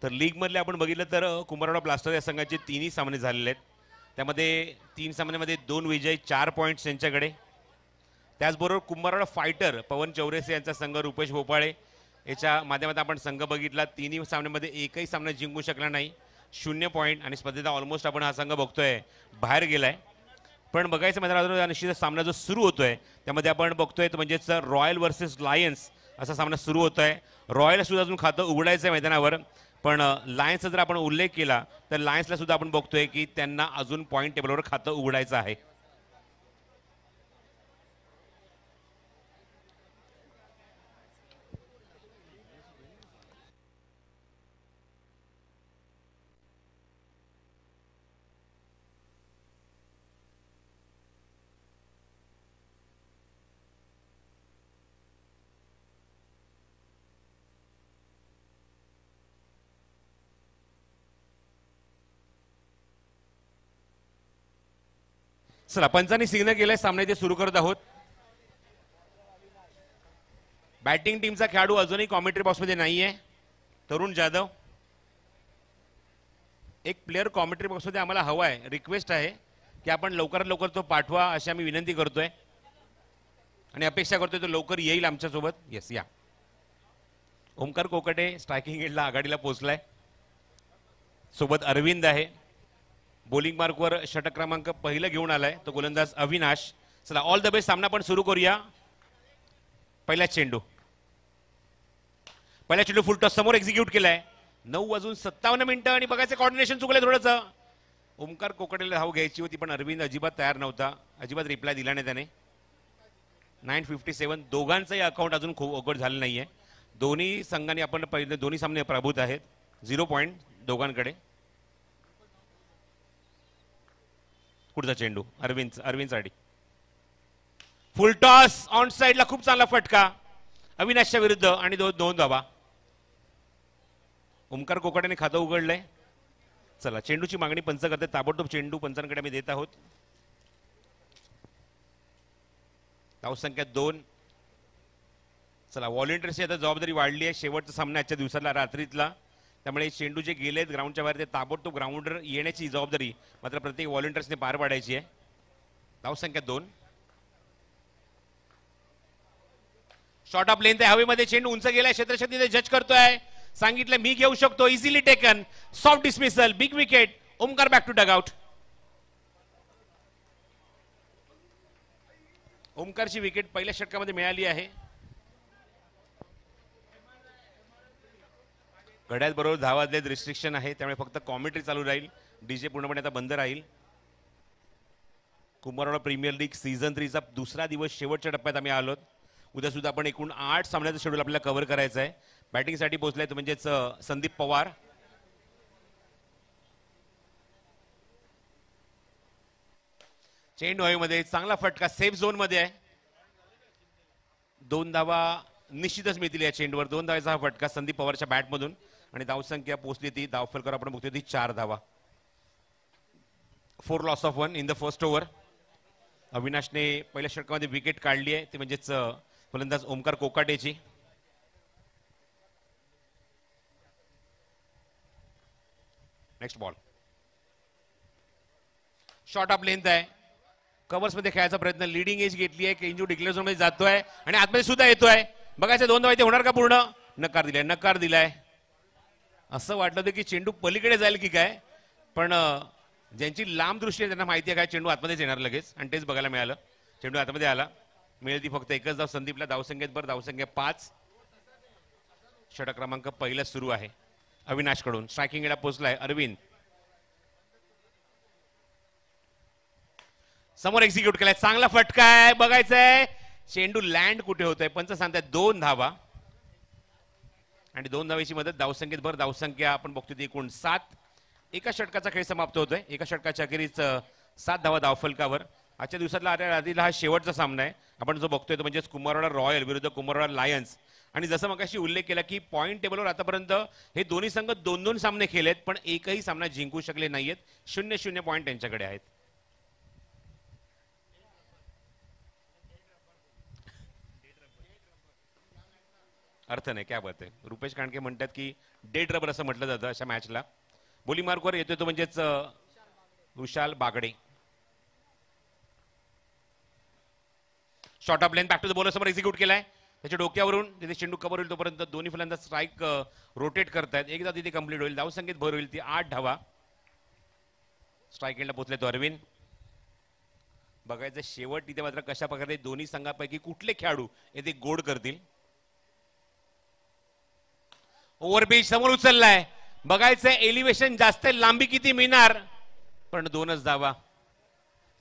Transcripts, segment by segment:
तर लीगमधले आपण बघितलं तर कुंभारवाडा ब्लास्टर या संघाचे तिन्ही सामने झालेले आहेत. त्यामध्ये 3 सामन्यामध्ये 2 विजय, 4 पॉईंट्स त्यांच्याकडे. त्याचबरोबर कुंभारवाडा फायटर पवन चौरेसे यांचा संघ, रुपेश भोपाळे याच्या माध्यमातून आपण संघ बघितला. तिन्ही सामन्यामध्ये एकही सामना जिंकू शकला नाही, 0 पॉईंट. आणि स्पर्धेचा ऑलमोस्ट आपण हा संघ बघतोय बाहेर गेलाय. पण बघायचं म्हणजे निश्चित सामना जो सुरू होतोय त्यामध्ये आपण बघतोय तर म्हणजेच रॉयल वर्सेस लायन्स असा सामना सुरू होतोय. रॉयल सुद्धा अजून खातं उघडायचं आहे मैदानावर, पण लायन्सचा जर आपण उल्लेख केला तर लायन्सला सुद्धा आपण बघतोय की त्यांना अजून पॉईंट टेबलवर खातं उघडायचं आहे. चला, पंचांनी सिग्नल केलंय, सामने ते सुरू करत आहोत. बॅटिंग टीमचा खेळाडू अजूनही कॉमेंट्री बॉक्समध्ये नाहीये, तरुण जाधव. एक प्लेअर कॉमेंट्री बॉक्समध्ये आम्हाला हवा आहे, रिक्वेस्ट आहे की आपण लवकरात लवकर तो पाठवा अशी आम्ही विनंती करतोय आणि अपेक्षा करतोय तो लवकर येईल आमच्यासोबत. येस, या. ओमकार कोकटे स्ट्रायकिंग एंडला आघाडीला पोहोचलाय, सोबत अरविंद आहे. बॉलिंग मार्कवर षटक क्रमांक पहिलं घेऊन आलाय तो गोलंदाज अविनाश. चला, ऑल द बेस्ट. सामना पण सुरू करूया. पहिला चेंडू फुलटॉस समोर एक्झिक्यूट केलाय. 9:57 आणि बघायचं कॉर्डिनेशन चुकलंय थोडंसं. ओमकार कोकटेला धाव घ्यायची होती पण अरविंद अजिबात तयार नव्हता, अजिबात रिप्लाय दिला नाही त्याने. 9:57. दोघांचंही अकाउंट अजून खूप अवघड झालं नाहीये. दोन्ही संघांनी आपण पहिले दोन्ही सामने प्रभूत आहेत. 0 पॉईंट दोघांकडे. पुढचा चेंडू अरविंदसाठी फुल टॉस ऑन साइडला, खूप चांगला फटका अविनाशच्या विरुद्ध आणि 2 धावा. ओमकार कोकटेने खातं उघडलंय. चला, चेंडूची मागणी पंच करते, ताबडतोब चेंडू पंचांकडे आम्ही देत आहोत. धावसंख्या 2. चला, व्हॉलेंटियर्सची आता जबाबदारी वाढली आहे. शेवटचा सामना आजच्या दिवसाला, रात्रीतला, त्यामुळे चेंडू जे गेलेत ग्राउंडच्या बाहेर ते ताबडतोब ग्राउंडवर येण्याची जबाबदारी मात्र प्रत्येक व्हॉलेंटियर्सने पार पाडायची आहे. धावसंख्या 2. शॉर्ट ऑफ लेंथ आहे, हवेमध्ये चेंडू उंच गेलाय. क्षेत्रक्षती जज करतोय, सांगितलं मी घेऊ शकतो. Easily taken, soft dismissal, big wicket. Omkar back to dugout. ओमकारची विकेट पहिल्या षटकामध्ये मिळाली आहे. घड्याळ बरोबर धावातले रिस्ट्रिक्शन आहे, त्यामुळे फक्त कॉमेंट्री चालू राहील. डीजे पूर्णपणे आता बंद राहील. कुंभारवाडा प्रीमियर लीग सीझन 3 चा दुसरा दिवस शेवटच्या टप्प्यात आम्ही आलोत. उद्या सुद्धा आपण एकूण 8 सामन्याचं शेड्यूल आपल्याला कव्हर करायचं आहे. बॅटिंगसाठी पोहोचलाय म्हणजेच संदीप पवार. चेंडू हवेमध्ये, चांगला फटका, सेफ झोन मध्ये आहे. 2 धावा निश्चितच मिळतील या चेंडूवर. 2 धावाचा हा फटका संदीप पवारच्या बॅटमधून आणि धावसंख्या पोहोचली ती धावफलकावर आपण बघतोय ती 4 धावा. 4 loss of 1 in the first over. अविनाशने पहिल्या षटकामध्ये विकेट काढली आहे, ते म्हणजेच फलंदाज ओमकार कोकाटेची. Next ball. Short of length आहे, कव्हर्स मध्ये खेळायचा प्रयत्न, लिडिंग एज घेतली आहे. केंजू डिक्लेअर झोन मध्ये जातोय आणि आतमध्ये सुद्धा येतोय. बघायचं 2 धावा इथे होणार का पूर्ण. नकार दिलाय. असं वाटलं होतं की चेंडू पलीकडे जाईल की काय, पण ज्यांची लांब दृष्टी आहे त्यांना माहिती आहे काय चेंडू आतमध्येच येणार लगेच, आणि तेच बघायला मिळालं. चेंडू आतमध्ये आला. मिळेल ती फक्त एकच धाव संदीपला. धावसंख्येत बरं, धावसंख्या 5. षटक क्रमांक पहिला सुरू आहे अविनाशकडून. स्ट्रायकिंगला पोहोचलाय अरविंद. समोर एक्झिक्यूट केलाय, चांगला फटका आहे. बघायचंय चेंडू लँड कुठे होतोय. पंच सांगताय 2 धावा आणि 2 धावेची मदत. धावसंख्येत भर, धावसंख्या आपण बघतोय एकूण 7. एका षटकाचा खेळ समाप्त होतोय. एका षटकाच्या अखेरीच 7 धावा धावफलकावर. आजच्या दिवसातला आधीला हा शेवटचा सामना आहे आपण जो बघतोय तो म्हणजे कुंभारवाडा रॉयल विरुद्ध कुंभारवाडा लायन्स. आणि जसं मगाशी उल्लेख केला की पॉईंट टेबलवर आतापर्यंत हे दोन्ही संघ 2-2 सामने खेळलेत पण एकही सामना जिंकू शकले नाहीयेत. 0-0 पॉईंट त्यांच्याकडे आहेत. अर्थ नाही. काय बात आहे. रुपेश कांडके म्हणतात की डेड रबर असं म्हटलं जातं अशा मॅचला. बोली मार्कवर येतोय तो म्हणजेच Vishal Bagde. Short of length back to the bowler समोर एक्झिक्यूट केलाय. त्याच्या डोक्यावरून तिथे चेंडू कव्हर होईल तोपर्यंत दोन्ही फलंदाज स्ट्राईक रोटेट करतायत. एकदा तिथे कंप्लीट होईल. धावसंख्येत भर होईल ती 8 धावा. स्ट्राईक एंडला पोहोचले तो अरविंद. बघायचं शेवट तिथे मात्र कशा प्रकारे दोन्ही संघापैकी कुठले खेळाडू येथे गोड करतील. ओव्हरपिच समोर उचललाय. बघायचं एलिव्हेशन जास्त लांबी किती मिळणार, पण 2च धावा.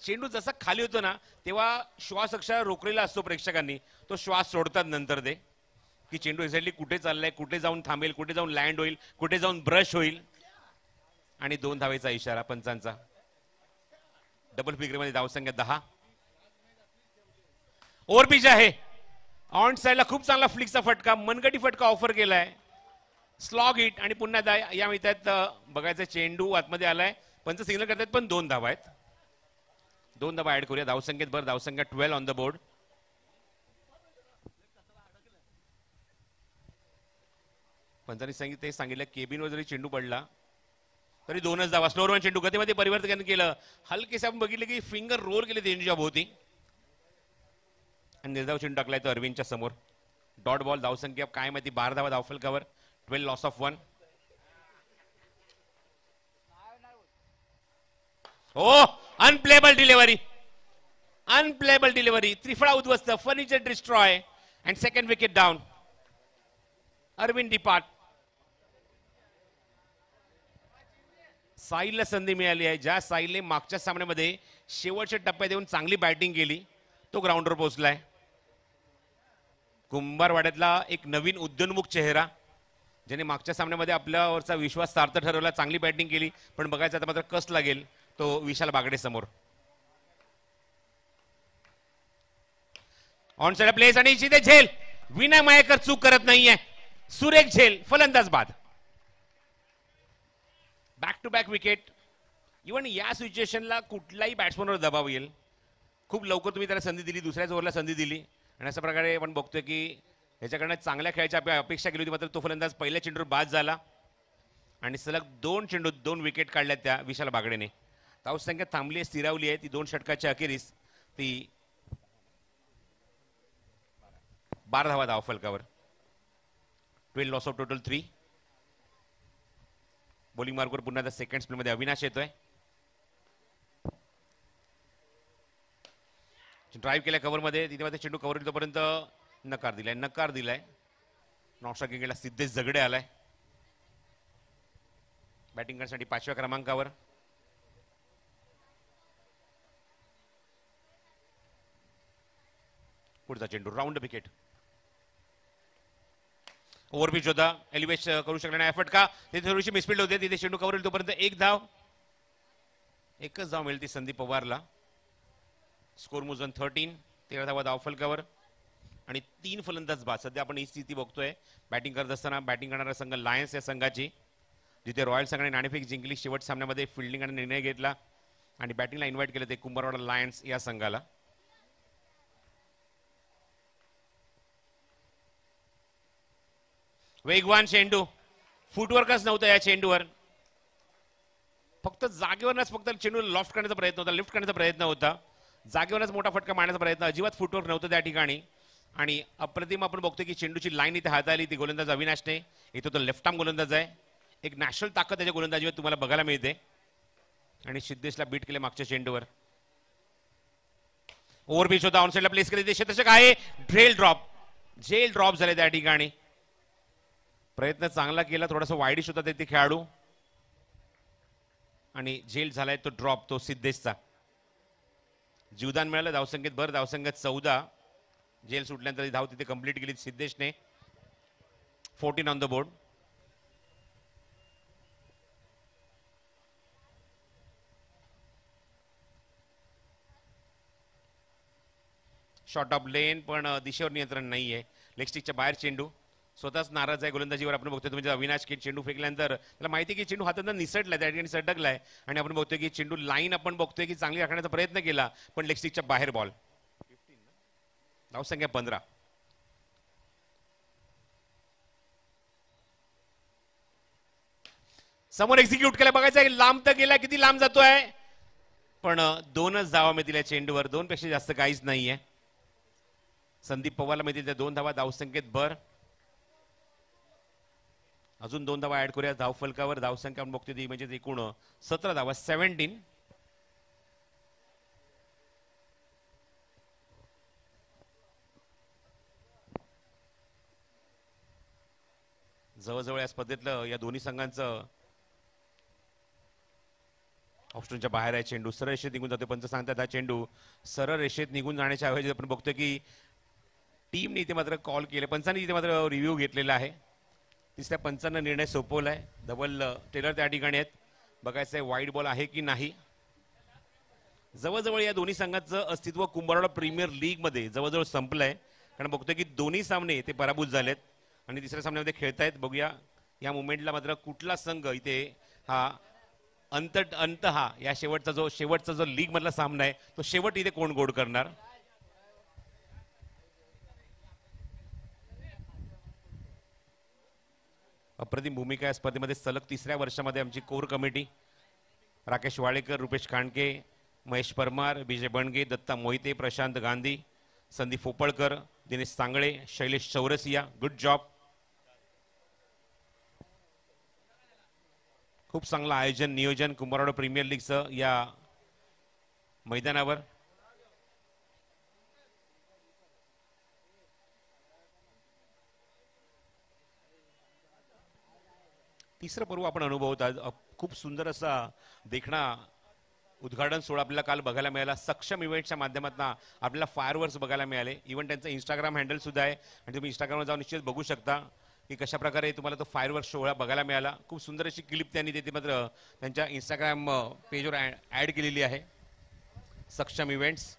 चेंडू जसा खाली होतो ना तेव्हा श्वास अक्षर रोखलेला असतो प्रेक्षकांनी. तो श्वास सोडतात नंतर ते की चेंडू एक्झॅक्टली कुठे चाललाय, कुठे जाऊन थांबेल, कुठे जाऊन लँड होईल, कुठे जाऊन ब्रश होईल. आणि 2 धावेचा इशारा पंचांचा. डबल फिगरमध्ये धावसंख्या 10. ओव्हरपिच आहे. ऑन साइडला खूप चांगला फ्लिकचा फटका, मनगटी फटका ऑफर केलाय. स्लॉग हिट आणि पुन्हा या मिळतात. बघायचं चेंडू आतमध्ये आलाय. पंच सिग्नल करतात पण 2 धावा आहेत. 2 धावा ऍड करूया. धावसंख्येत भर. धावसंख्या 12 ऑन द बोर्ड. पंचांनी सांगितलं केबिनवर जरी चेंडू पडला तरी 2च धावा. स्लोअर चेंडू गतीमध्ये परिवर्तन केलं. हलकेसे आपण बघितलं की फिंगर रोल केले चेंडूच्या भोवती आणि निर्धाव चेंडू टाकलाय तो अरविंदच्या समोर. Dot ball. धावसंख्या काय माहिती 12 धावा धावफलकावर. 12 loss of 1. Oh unplayable delivery. Unplayable delivery. त्रिफळा उद्ध्वस्त. Furniture destroy and second wicket down. Arvind depart. साहिलला संधी मिळाली आहे. ज्या साहिलने मागच्या सामन्यामध्ये शेवटच्या टप्प्यात येऊन चांगली बॅटिंग केली तो ग्राउंडवर पोहोचलाय. कुंभारवाड्यातला एक नवीन उद्योन्मुख चेहरा ज्याने मागच्या सामन्यामध्ये आपल्यावरचा विश्वास सार्थ ठरवला. चांगली बॅटिंग केली पण बघायचं आता मात्र कस लागेल तो विशाल बागडे समोर. ऑन साइड प्लेस आणि इथे झेल. विनय मायेकर चूक करत नाहीये. सुरेख झेल. फलंदाज बाद. Back to back wicket. Even या सिच्युएशनला कुठलाही बॅट्समनवर दबाव येईल. खूप लवकर तुम्ही त्याला संधी दिली, दुसऱ्याच ओव्हरला संधी दिली आणि अशा प्रकारे आपण बघतोय की ह्याच्याकडनं चांगल्या खेळायची अपेक्षा केली होती. मात्र तो फलंदाज पहिल्या चेंडूवर बाद झाला आणि सलग 2 चेंडू 2 विकेट काढल्या त्या विशाल बागडेने. धावसंख्या थांबली आहे, स्थिरावली आहे ती 2 षटकाच्या अखेरीस ती 12 धावा धावफलकावर. 12 लॉस ऑफ टोटल 3. बॉलिंग मार्कवर पुन्हा आता सेकंड स्पेलमध्ये अविनाश येतोय. ड्राईव्ह केल्या कव्हरमध्ये. तिथे मध्ये चेंडू कव्हर तोपर्यंत नकार दिलाय. नॉट स्ट्रायकिंग केला. सिद्धेश झगडे आलाय बॅटिंग करण्यासाठी 5व्या क्रमांकावर. पुढचा चेंडू राऊंड विकेट. ओव्हरपिच होता. एलिव्हेट करू शकला नाही. फटका तिथे थोडीशी मिसफिल्ड होते. तिथे चेंडू कव्हर तोपर्यंत 1 धाव. एकच धाव मिळते संदीप पवारला. स्कोर मोजन 13. 13 धावा धावफलकावर आणि 3 फलंदाज बाद. सध्या आपण ही स्थिती बघतोय बॅटिंग करत असताना. बॅटिंग करणारा संघ लायन्स या संघाची, जिथे रॉयल संघाने नाणेफेक जिंकली. शेवट सामन्यामध्ये फिल्डिंग आणि निर्णय घेतला आणि बॅटिंगला इन्व्हाइट केलं ते कुंभारवाडा लायन्स या संघाला. वेगवान चेंडू. फुटवर्कच नव्हतं या चेंडूवर. फक्त जागेवरच चेंडू लिफ्ट करण्याचा प्रयत्न होता. जागेवरच मोठा फटका मारण्याचा प्रयत्न. अजिबात फुटवर्क नव्हतं त्या ठिकाणी आणि अप्रतिम आपण बघतोय की चेंडूची लाईन इथे हाताळली ती गोलंदाज अविनाशने. इथे तो लेफ्ट आर्म गोलंदाज आहे. एक नॅशनल ताकद त्याच्या गोलंदाजीवर तुम्हाला बघायला मिळते आणि सिद्धेशला बीट केले मागच्या चेंडूवर. ओव्हरपिच होता. ऑनसाइडला प्लेस केले. क्षेत्ररक्षक आहे. झेल ड्रॉप झाले त्या ठिकाणी. प्रयत्न चांगला केला. थोडासा वाईडिश होता ते खेळाडू आणि झेल झालाय तो ड्रॉप तो सिद्धेशचा. जीवदान मिळालं. धावसंख्येत भर. धावसंख्येत 14. जेल सुटल्यानंतर धाव तिथे कंप्लीट केली सिद्धेशने. 14 on the board. Short of length पण दिशेवर नियंत्रण नाहीये. लेग स्टिकच्या बाहेर चेंडू. स्वतःच नाराज आहे गोलंदाजीवर. आपण बघतोय म्हणजे अविनाश की चेंडू फेकल्यानंतर त्याला माहिती की चेंडू हातातून निसटलाय त्या ठिकाणी सटकलाय आणि आपण बघतोय की चेंडू लाईन आपण बघतोय की चांगली राखण्याचा प्रयत्न केला पण लेग स्टिकच्या बाहेर बॉल. धावसंख्या 15. समोर एक्झिक्यूट केला, बघायचं आहे लांब तर गेला, किती लांब जातोय, पण दोनच धावा मिळतील या चेंडूवर, दोन पेक्षा जास्त काहीच नाहीये. संदीप पवारला मिळतील त्या 2 धावा धावसंख्येत भर. अजून 2 धावा ऍड करूया धावफलकावर. धावसंख्या आपण बघतोय ती म्हणजे एकूण 17 धावा, 17. जवळजवळ या स्पर्धेतलं या दोन्ही संघांचं ऑप्शनच्या बाहेर आहे. चेंडू सरळ रेषेत निघून जातो. पंच सांगतात हा चेंडू सरळ रेषेत निघून जाण्याच्या ऐवजी आपण बघतोय की टीमने इथे मात्र कॉल केले, पंचांनी इथे मात्र रिव्ह्यू घेतलेला आहे. तिसऱ्या पंचांना निर्णय सोपवलाय. डबल टेलर त्या ठिकाणी आहेत. बघायचं आहे वाईड बॉल आहे की नाही. जवळजवळ या दोन्ही संघांचं अस्तित्व कुंभारवाडा प्रीमियर लीग मध्ये जवळजवळ संपलंय, कारण बघतोय की दोन्ही सामने ते पराभूत झालेत आणि तिसऱ्या सामन्यामध्ये खेळतायत. बघूया या मुवमेंटला मात्र कुठला संघ इथे हा अंत हा या शेवटचा जो लीग मधला सामना आहे तो शेवट इथे कोण गोड करणार. अप्रतिम भूमिका या स्पर्धेमध्ये सलग तिसऱ्या वर्षामध्ये आमची कोर कमिटी राकेश वाळेकर, रुपेश खांडके, महेश परमार, विजय बणगे, दत्ता मोहिते, प्रशांत गांधी, संदीप फोपळकर, दिनेश सांगळे, शैलेश चौरसिया, गुड जॉब. खूप चांगलं आयोजन नियोजन कुंभारवाडा प्रीमियर लीगचं या मैदानावर. तिसरं पर्व आपण अनुभवत आहोत. खूप सुंदर असा देखणा उद्घाटन सोहळा आपल्याला काल बघायला मिळाला. सक्षम इव्हेंटच्या माध्यमातून आपल्याला फायरवर्क्स बघायला मिळाले. इव्हन त्यांचं इंस्टाग्राम हँडल सुद्धा आहे आणि तुम्ही इंस्टाग्रामवर जाऊन निश्चित बघू शकता की कशा प्रकारे तुम्हाला तो फायरवर्क्स सोहळा बघायला मिळाला. खूप सुंदर अशी क्लिप त्यांनी तिथे मात्र त्यांच्या इंस्टाग्राम पेजवर ऍड केलेली आहे. सक्षम इव्हेंट्स.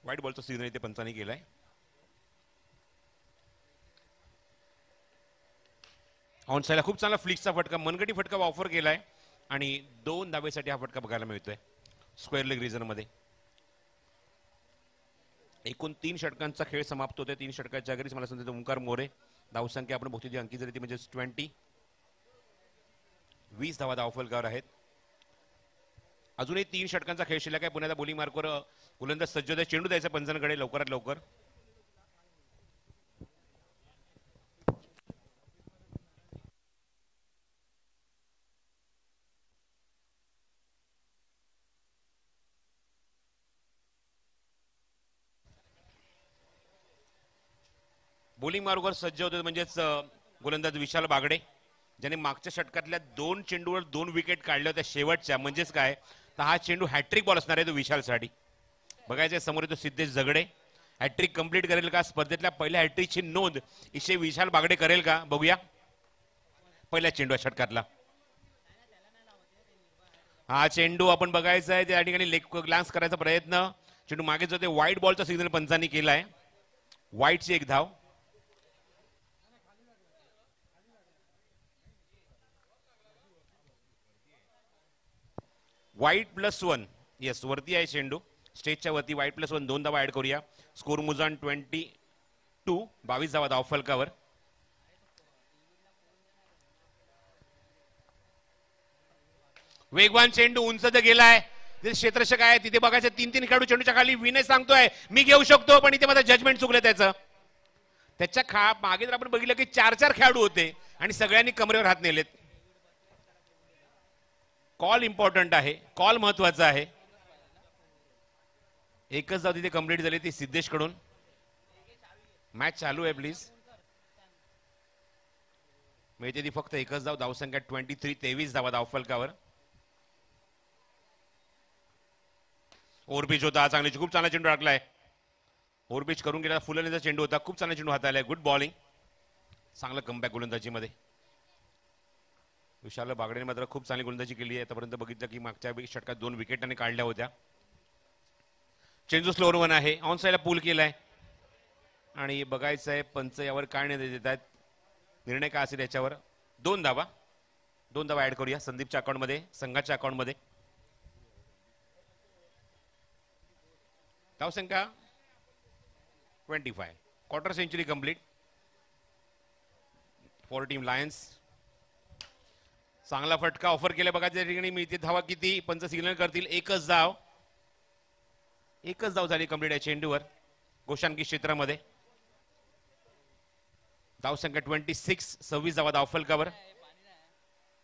व्हाईट बॉलचा सिग्नल इथे पंचांनी केलाय. ऑन साईडला खूप चांगला फ्लिक्सचा फटका, मनगटी फटका ऑफर केलाय आणि 2 धावेसाठी हा फटका बघायला मिळतोय स्क्वेअर लेग रिजन मध्ये. एकूण 3 षटकांचा खेळ समाप्त होतोय. 3 षटकाच्या अखेरीस मला सांगतो ओंकार मोरे. धावसंख्या आपण बघतोय ती अंकित झाली ती म्हणजे 20 धावा धावफलकावर आहेत. अजूनही 3 षटकांचा खेळ शिल्लक आहे. पुण्याचा बॉलिंग मार्कवर गोलंदाज सज्ज होते. चेंडू द्यायचा पंचांकडे लवकरात लवकर. बॉलिंग मार्कवर सज्ज होते म्हणजेच गोलंदाज विशाल बागडे, ज्याने मागच्या षटकातल्या 2 चेंडूवर 2 विकेट काढल्या होत्या शेवटच्या. म्हणजेच काय तर हा चेंडू हॅट्रिक बॉल असणार आहे तो विशालसाठी. बघायचं समोर तो सिद्धेश झगडे हॅट्रिक कंप्लीट करेल का. स्पर्धेतल्या पहिल्या हॅट्रिकची नोंद इशे विशाल बागडे करेल का बघूया. पहिल्या चेंडू षटकातला हा चेंडू आपण बघायचा आहे. त्या ठिकाणी लेग ग्लान्स करायचा प्रयत्न. चेंडू मागेच होते. व्हाईट बॉलचा सिग्नल पंचांनी केलाय. व्हाईटची एक धाव. व्हाईट +1 येस वरती आहे चेंडू स्टेजच्या वरती. व्हाईट +1 2 धावा ऍड करूया. स्कोर मुजान 22 22 धावा धावफलकावर. वेगवान चेंडू उंच गेलाय. तिथे क्षेत्ररक्षक आहे तिथे बघायचं 3-3 खेळाडू चेंडूच्या खाली. विनय सांगतोय मी घेऊ शकतो पण इथे माझं जजमेंट चुकलं त्याचं. त्याच्या मागे जर आपण बघितलं की 4-4 खेळाडू होते आणि सगळ्यांनी कमरेवर हात नेलेत. कॉल इम्पॉर्टंट आहे. कॉल महत्वाचा आहे. एकच धाव तिथे कंप्लीट झाली ती सिद्धेश कडून. मॅच चालू आहे प्लीज. मिळते ती फक्त एकच धाव. धावसंख्या 23 धावा धावफलकावर. ओव्हरपिच होता चांगली. खूप चांगला चेंडू टाकलाय. ओव्हरपिच करून गेला फुलनेचा चेंडू होता. खूप चांगला चेंडू हाताळलाय. Good bowling. चांगलं कमबॅक गोलंदाजीमध्ये. विशाल बागडेने मात्र खूप चांगली गोलंदाजी केली आहे. आतापर्यंत बघितलं की मागच्या षटकात 2 विकेटांनी काढल्या होत्या. चेंडू स्लोअर 1 आहे. ऑन साईडला पूल केलाय. आणि बघायचं आहे पंच यावर काय निर्णय देत आहेत, निर्णय काय असेल याच्यावर. 2 धावा, 2 धावा ऍड करूया संदीपच्या अकाउंटमध्ये, संघाच्या अकाउंटमध्ये. धावसंख्या 25. Quarter century complete for team lions. चांगला फटका ऑफर केला बघा त्या ठिकाणी. मिळते धावा किती, पंच सिग्नल करतील. एकच धाव झाली कंप्लीट या चेंडूवर गोशांकी क्षेत्रामध्ये. धावसंख्या 26, 26 धावा धाव फलकावर.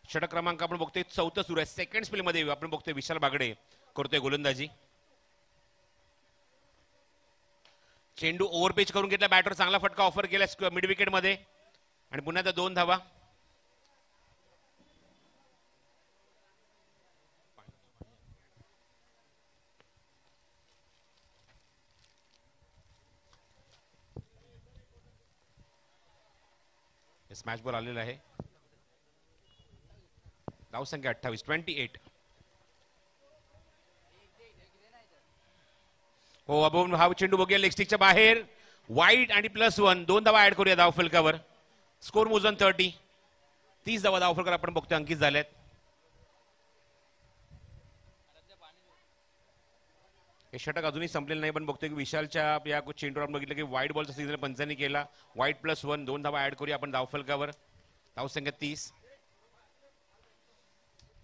षटक क्रमांक आपण बघतोय 4 सुरू आहे. सेकंड स्पेल मध्ये आपण बघतोय विशाल बागडे करतोय गोलंदाजी. चेंडू ओव्हरपिच करून घेतला बॅटर, चांगला फटका ऑफर केला मिड विकेट मध्ये आणि पुन्हा त्या 2 धावा. स्मॅश बॉल आलेला आहे. धावसंख्या 28, 28. हो अबोन हा चेंडू बघूया लेग स्टिकच्या बाहेर. वाईट आणि +1, 2 धावा ऍड करूया धाव फलकावर. स्कोर मोजन 30. 30 धावा धाव फलकावर आपण बघतोय अंकित झाल्यात. हे षटक अजूनही संपलेलं नाही पण बघतोय की विशालच्या या चेंडूवर आपण बघितलं की व्हाईट बॉलचा सिग्नल पंचांनी केला. वाईट +1, 2 धावा ऍड करूया आपण धाव फलकावर. धावसंख्या 30.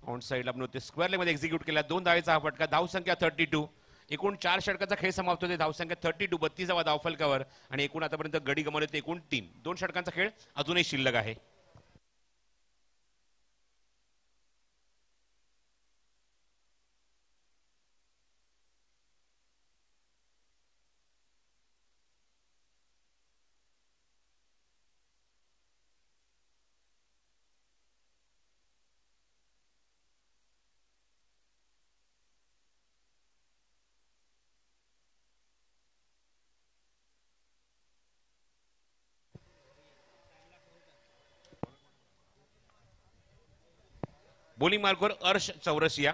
ऑन साईडला आपण होते स्क्वेअर लेग मध्ये एक्झिक्यूट केला. 2 धावेचा हा फटका. धावसंख्या 32. एकूण 4 षटकाचा खेळ समाप्त होते. धावसंख्या 32, 32 धावा धाव फलकावर आणि एकूण आतापर्यंत गडी गमावले ते एकूण 3. 2 षटकांचा खेळ अजूनही शिल्लक आहे. बॉलिंग मार्कवर अर्श चौरसिया.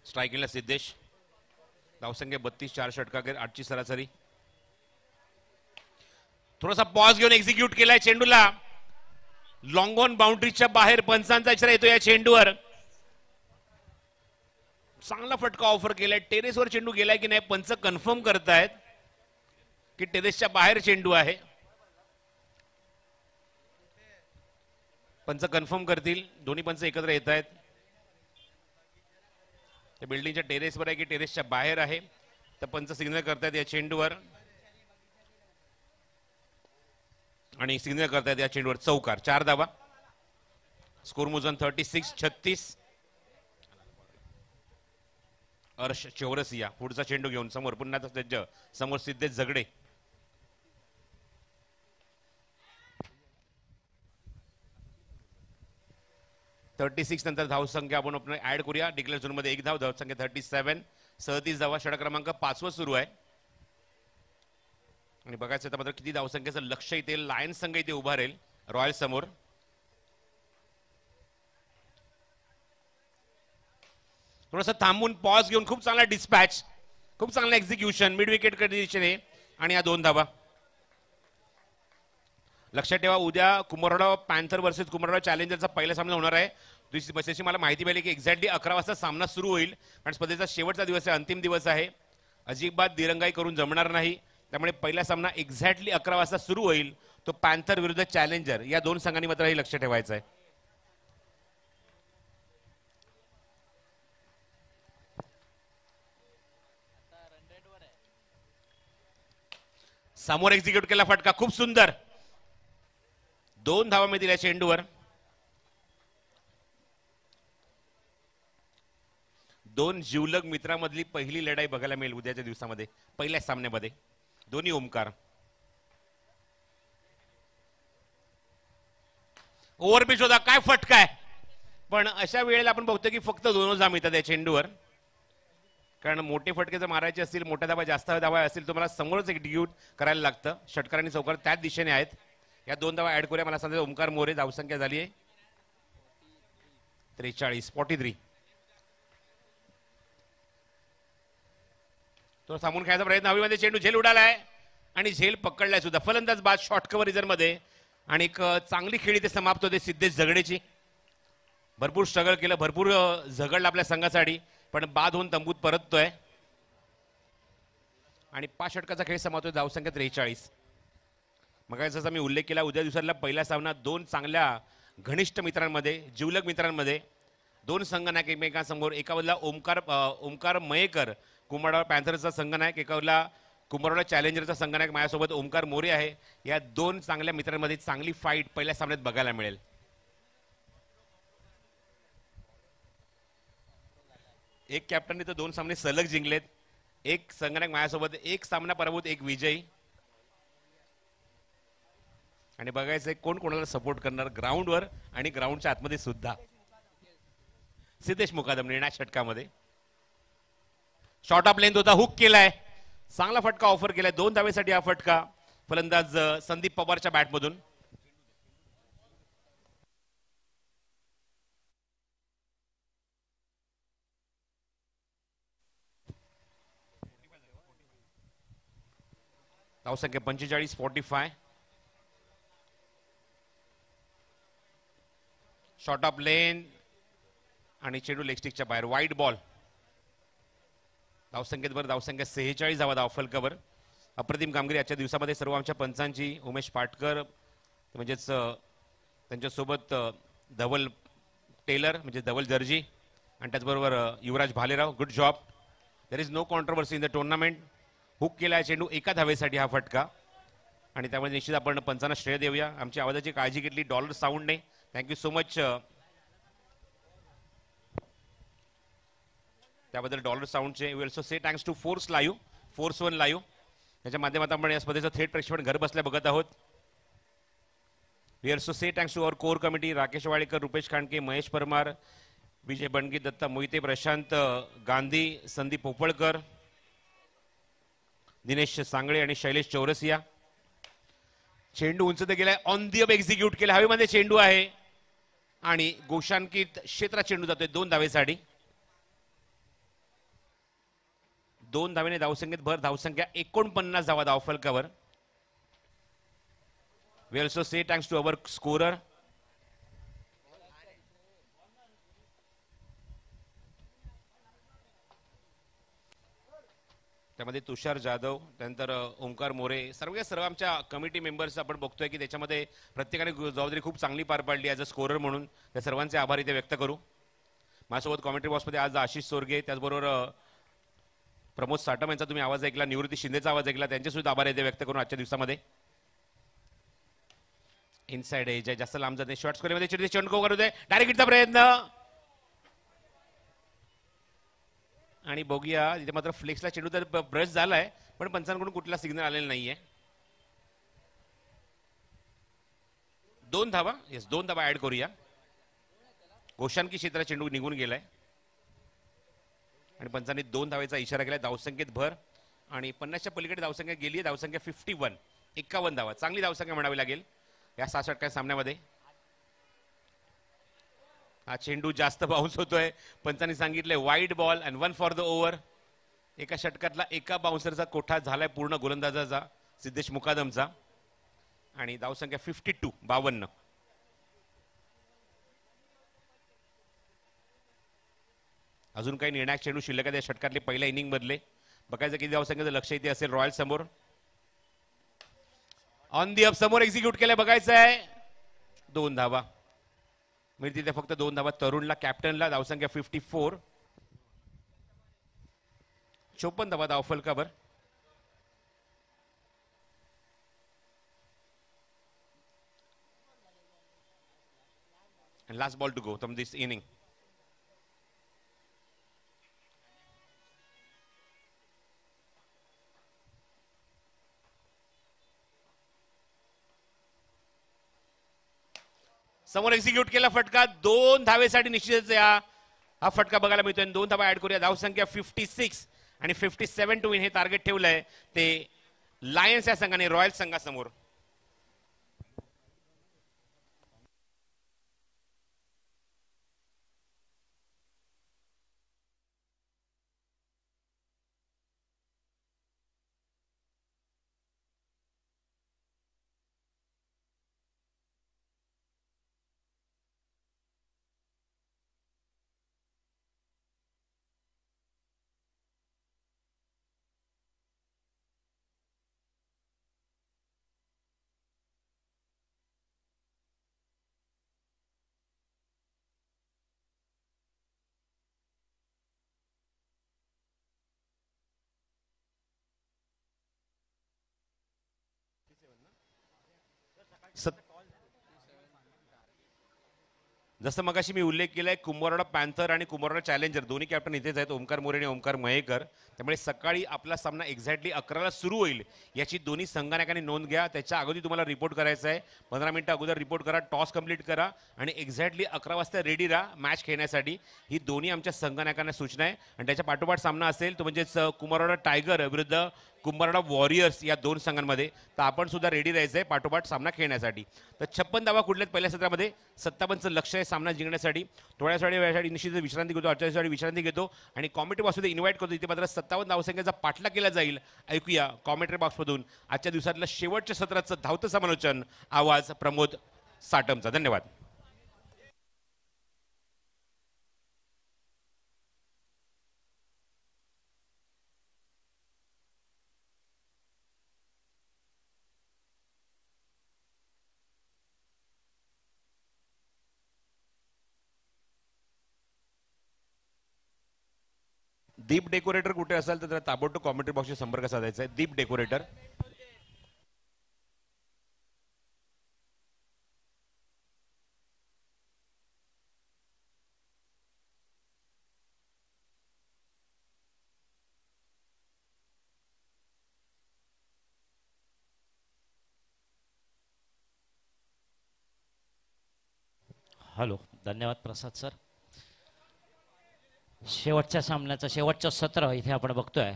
स्ट्रायकिंगला सिद्धेश. धावसंख्या 32, 4 षटकाखेर 8ची सरासरी. थोडासा पॉज घेऊन एक्झिक्यूट केलाय चेंडूला. लॉंग ऑन बाउंड्रीच्या बाहेर पंचांचा इशारा येतो या चेंडूवर. चांगला फटका ऑफर केलाय. टेरेसवर चेंडू गेलाय की नाही पंच कन्फर्म करतायत की टेरेसच्या बाहेर चेंडू आहे. पंच कन्फर्म करतील. दोन्ही पंच एकत्र येत आहेत. बिल्डिंगच्या टेरेसवर आहे की टेरेसच्या बाहेर आहे तर पंच सिग्नल करतायत या चेंडूवर आणि सिग्नल करतायत या चेंडूवर चौकार. 4 धावा. स्कोर मोजन 36, 36. अर्श चौरसिया पुढचा चेंडू घेऊन समोर पुन्हा सज्ज. समोर सिद्धेश झगडे. नंतर धावसंख्या आपण ऍड करूया डिक्लेअर झोन मध्ये 1 धाव. धावसंख्या 37, 37 धावा. षटक क्रमांक 5 सुरू आहे आणि बघायचं तर मात्र किती धावसंख्येचं लक्ष इथे लायन्स संघ इथे उभा राहील रॉयल समोर. थोडंसं थांबून पॉज घेऊन खूप चांगला डिस्पॅच, खूप चांगला एक्झिक्युशन मिड विकेट कडे दिशेने आणि या 2 धावा. लक्षात ठेवा उद्या कुमरडा पॅन्थर वर्सेस कुमरडा चॅलेंजरचा पहिला सामना होणार आहे. दुसरी बसेसची मला माहिती मिळाली की एक्झॅक्टली 11 वाजता सामना सुरू होईल कारण स्पर्धेचा शेवटचा दिवस आहे, अंतिम दिवस आहे. अजिबात दिरंगाई करून जमणार नाही. त्यामुळे पहिला सामना एक्झॅक्टली 11 वाजता सुरू होईल. तो पॅन्थर विरुद्ध चॅलेंजर या 2 संघांनी मात्र हे लक्ष ठेवायचं आहे. समोर एक्झिक्यूट केला फटका खूप सुंदर. 2 धावा मिळतील या चेंडूवर. 2 जीवलग मित्रांमधली पहिली लढाई बघायला मिळेल उद्याच्या दिवसामध्ये पहिल्या सामन्यामध्ये. दोन्ही ओमकार. ओव्हरपिच होता काय फटका आहे पण अशा वेळेला आपण बघतो की फक्त 2 धावा मिळतात या चेंडूवर कारण मोठे फटके जर मारायचे असतील मोठ्या धावा जास्त धावा असतील तुम्हाला समोरच एक्झिक्यूट करायला लागतं. षटकार आणि चौकार त्याच दिशेने आहेत. या 2 धावा ऍड करूया. मला सांगा ओमकार मोरे. धावसंख्या झाली आहे 43, 43. तो थांबून खेळायचा प्रयत्न हवेमध्ये चेंडू झेल उडालाय आणि झेल पकडलाय सुद्धा. फलंदाज बाद शॉर्ट कव्हर रिझनमध्ये आणि एक चांगली खेळी ते समाप्त होते सिद्धेश झगडेची. भरपूर स्ट्रगल केलं, भरपूर झगडलं आपल्या संघासाठी, पण बाद होऊन तंबूत परततोय आणि 5 षटकाचा खेळ समाप्तोय धावसंख्या 43. मग जसा मी उल्लेख केला, उद्या दिवसातला पहिला सामना दोन चांगल्या घनिष्ठ मित्रांमध्ये, जिवलग मित्रांमध्ये, दोन संघनायक एकमेकांसमोर. एकावरला ओमकार मयेकर कुंभारवाडा पॅन्थर्सचा संघनायक, एकावरला कुंभारवाडा चॅलेंजरचा संघनायक माझ्यासोबत ओमकार मोरे आहे. या दोन चांगल्या मित्रांमध्ये चांगली फाईट पहिल्या सामन्यात बघायला मिळेल. एक कॅप्टनने तर 2 सामने सलग जिंकलेत. एक संघनायक माझ्यासोबत, एक सामना पराभूत, एक विजयी. आणि बघायचंय कोण कोणाला सपोर्ट करणार ग्राउंडवर आणि ग्राउंडच्या आतमध्ये सुद्धा. सिद्धेश मुकादम निर्णायक षटकामध्ये शॉर्ट ऑफ लेंथ होता, हुक केलाय, चांगला फटका ऑफर केलाय. 2 धावेसाठी हा फटका फलंदाज संदीप पवारच्या बॅटमधून. धावसंख्या 45, 45. शॉर्ट ऑफ लेन आणि चेंडू लेगस्टिकच्या बाहेर, वाईट बॉल. धावसंख्येत बरं, धावसंख्या 46 धावा धावफलकावर. अप्रतिम कामगिरी आजच्या दिवसामध्ये सर्व आमच्या पंचांची. उमेश पाटकर म्हणजेच त्यांच्यासोबत धवल टेलर म्हणजे धवल दर्जी आणि त्याचबरोबर Yuvraj Bhalerao. Good job. There is no controversy in the tournament. Hook केला आहे चेंडू, एका धावेसाठी हा फटका आणि त्यामुळे निश्चित आपण पंचांना श्रेय देऊया. आमची आवाजाची काळजी घेतली डॉलर साऊंडने. थँक्यू सो मच त्याबद्दल डॉलर साऊंडचे. We also say thanks to Force live, Force 1 live, त्याच्या माध्यमातून आपण या स्पर्धेचं थेट प्रक्षेपण घर बसल्या बघत आहोत. We also say thanks to our core committee, Rakesh Wadekar, Rupesh Khandke, Mahesh Parmar, Vijay Bandgi, Datta Mohite, Prashant Gandhi, Sandeep Popalkar, Dinesh Sangle आणि शैलेश चौरसिया. चेंडू उंच ते गेलाय, ऑन दी अप एक्झिक्यूट केला. हवेमध्ये चेंडू आहे आणि गोशांकित क्षेत्रात चेंडू जातोय 2 धावेसाठी. 2 धावेने धावसंख्येत भर. धावसंख्या 49 धावा धावफलकावर. We also say thanks to our scorer. त्यामध्ये तुषार जाधव, त्यानंतर ओंकार मोरे, सर्व आमच्या कमिटी मेंबर्स आपण बघतोय की त्याच्यामध्ये प्रत्येकाने जबाबदारी खूप चांगली पार पाडली ॲज अ स्कोरर म्हणून. त्या सर्वांचे आभार इथे व्यक्त करू. माझ्यासोबत कॉमेंट्री बॉक्समध्ये आज आशिष सोरगे, त्याचबरोबर प्रमोद साटम यांचा तुम्ही आवाज ऐकला, निवृत्ती शिंदेचा आवाज ऐकला, त्यांचे सुद्धा आभार इथे व्यक्त करून आजच्या दिवसामध्ये. इनसाइड एज आहे, जास्त लांब जाते. शॉर्ट स्कोरमध्ये चेंडू करू दे, डायरेक्ट हिटचा प्रयत्न आणि बघूया. इथे मात्र फ्लेक्सला चेंडू तर ब्रश झालाय, पण पंचांकडून कुठला सिग्नल आलेला नाहीये. 2 धावा, येस 2 धावा ऍड करूया. गोशांकी क्षेत्रात चेंडू निघून गेलाय आणि पंचांनी 2 धावेचा इशारा केलाय. धावसंख्येत भर आणि 50च्या पलीकडे धावसंख्या गेली आहे. धावसंख्या 51, 51 धावा, चांगली धावसंख्या म्हणावी लागेल या 6 षटकाच्या सामन्यामध्ये. हा चेंडू जास्त बाउन्स होतोय. पंचांनी सांगितलंय wide ball and 1 for the over. एका षटकातला एका बाउन्सरचा कोठा झालाय पूर्ण गोलंदाजाचा सिद्धेश मुकादमचा आणि धावसंख्या 52, 52. अजून काही निर्णायक चेंडू शिल्लक आहे या षटकातले पहिल्या इनिंग मधले. बघायचं किती धावसंख्येचं लक्ष इथे असेल रॉयल समोर. ऑन दी अप समोर एक्झिक्यूट केलंय, बघायचं आहे. 2 धावा म्हणजे तिथे फक्त 2 धावा तरुणला, कॅप्टनला. धावसंख्या 54, 54 धावा धावफलकावर. Last ball to go from this inning. समोर एक्झिक्यूट केला फटका 2 धावेसाठी निश्चितच हा फटका बघायला मिळतोय. 2 धावा ऍड करूया. धावसंख्या 56 आणि 57 टू विन हे टार्गेट ठेवलंय ते लायन्स या संघाने रॉयल संघासमोर. जसं मगाशी मी उल्लेख केलाय, कुंभारवाडा पॅन्थर आणि कुंभारवाडा चॅलेंजर दोन्ही कॅप्टन इथेच आहेत, ओमकार मोरे आणि ओमकार मयेकर. त्यामुळे सकाळी आपला सामना एक्झॅक्टली 11ला सुरू होईल याची दोन्ही संघनायकांनी नोंद घ्या. त्याच्या अगोदर तुम्हाला रिपोर्ट करायचा आहे. 15 मिनिटं अगोदर रिपोर्ट करा, टॉस कंप्लीट करा आणि एक्झॅक्टली 11 वाजता रेडी राहा मॅच खेळण्यासाठी. ही दोन्ही आमच्या संघनायकांना सूचना आहे. आणि त्याच्या पाठोपाठ सामना असेल तो म्हणजेच कुंभारवाडा टायगर विरुद्ध कुंभारवाडा वॉरियर्स या दोन संघांमध्ये. तर आपण सुद्धा रेडी राहायचं आहे पाठोपाठ सामना खेळण्यासाठी. तर 56 धावा कुठल्यात पहिल्या सत्रामध्ये. 57चं लक्ष आहे सामना जिंकण्यासाठी. थोड्याच वेळासाठी निश्चित विश्रांती घेतो, 48 विश्रांती घेतो आणि कॉमेंट्री बॉक्समध्ये इन्व्हाइट करतो. इथे मात्र 57 धावसंख्येचा पाठला केला जाईल. ऐकूया कॉमेंट्री बॉक्समधून आजच्या दिवसातलं शेवटच्या सत्राचं धावतं समालोचन. आवाज प्रमोद साटमचा. धन्यवाद. दीप डेकोरेटर कुठे असाल तर त्याला ताबडतोब कॉमेंट्री बॉक्सशी संपर्क साधायचा आहे. दीप डेकोरेटर. हॅलो, धन्यवाद प्रसाद सर. शेवटच्या सामन्याचं शेवटचं सत्र इथे आपण बघतोय.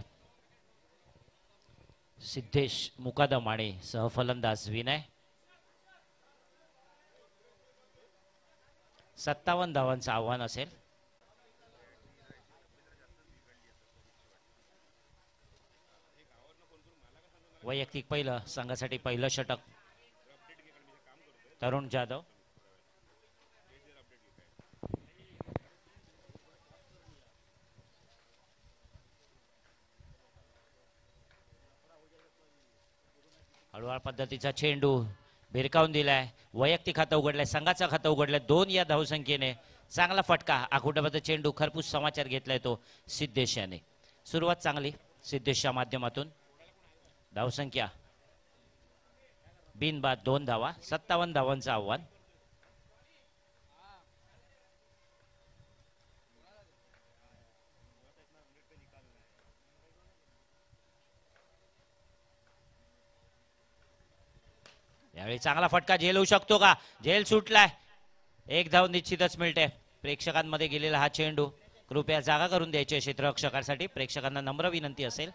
सिद्धेश मुकादम आणि सहफलंदाज विनय. 57 धावांचं आव्हान असेल. वैयक्तिक पहिलं संघासाठी पहिलं षटक तरुण जाधव. हळूहळू पद्धतीचा चेंडू भिरकावून दिलाय. वैयक्तिक खातं उघडलंय, संघाचं खातं उघडलंय 2 या धावसंख्येने. चांगला फटका आखुटाबद्ध चेंडू खरपूस समाचार घेतलाय तो सिद्धेश याने. सुरुवात चांगली सिद्धेशच्या माध्यमातून. धावसंख्या बिनबाद 2 धावा. 57 धावांचं आव्हान. यावेळी चांगला फटका झेल होऊ शकतो का. झेल सुटलाय. एक धाव निश्चितच मिळते. प्रेक्षकांमध्ये गेलेला हा चेंडू कृपया जागा करून द्यायचे क्षेत्ररक्षकांसाठी. प्रेक्षकांना नम्र विनंती असेल.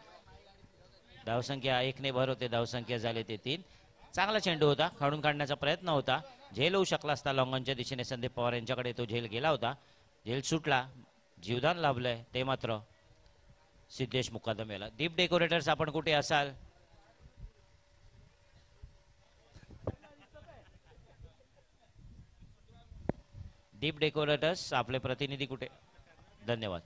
धावसंख्या 1 ने भर होते, धावसंख्या झाले ते 3. चांगला चेंडू होता, काढून काढण्याचा प्रयत्न होता. झेल होऊ शकला असता. लॉंगॉनच्या दिशेने संदीप पवार यांच्याकडे तो झेल गेला होता. झेल सुटला, जीवदान लाभलंय ते मात्र सिद्धेश मुकादम याला. दीप डेकोरेटर्स आपण कुठे असाल. दीप डेकोरेटर्स आपले प्रतिनिधी कुठे. धन्यवाद.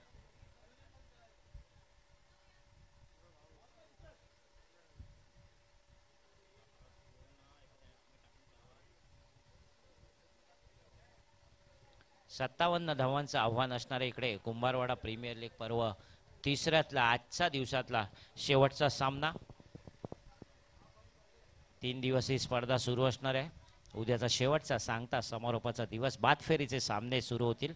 सत्तावन्न धावांचं आव्हान असणारे इकडे कुंभारवाडा प्रीमियर लीग पर्व तिसऱ्यातला आजच्या दिवसातला शेवटचा सामना. 3 दिवस ही स्पर्धा सुरू असणार आहे. उद्याचा शेवटचा सांगता समारोपाचा दिवस. बाद फेरीचे सामने सुरू होतील.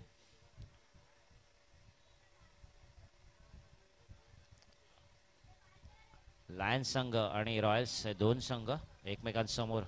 लायन्स संघ आणि रॉयल्स हे दोन संघ एकमेकांसमोर.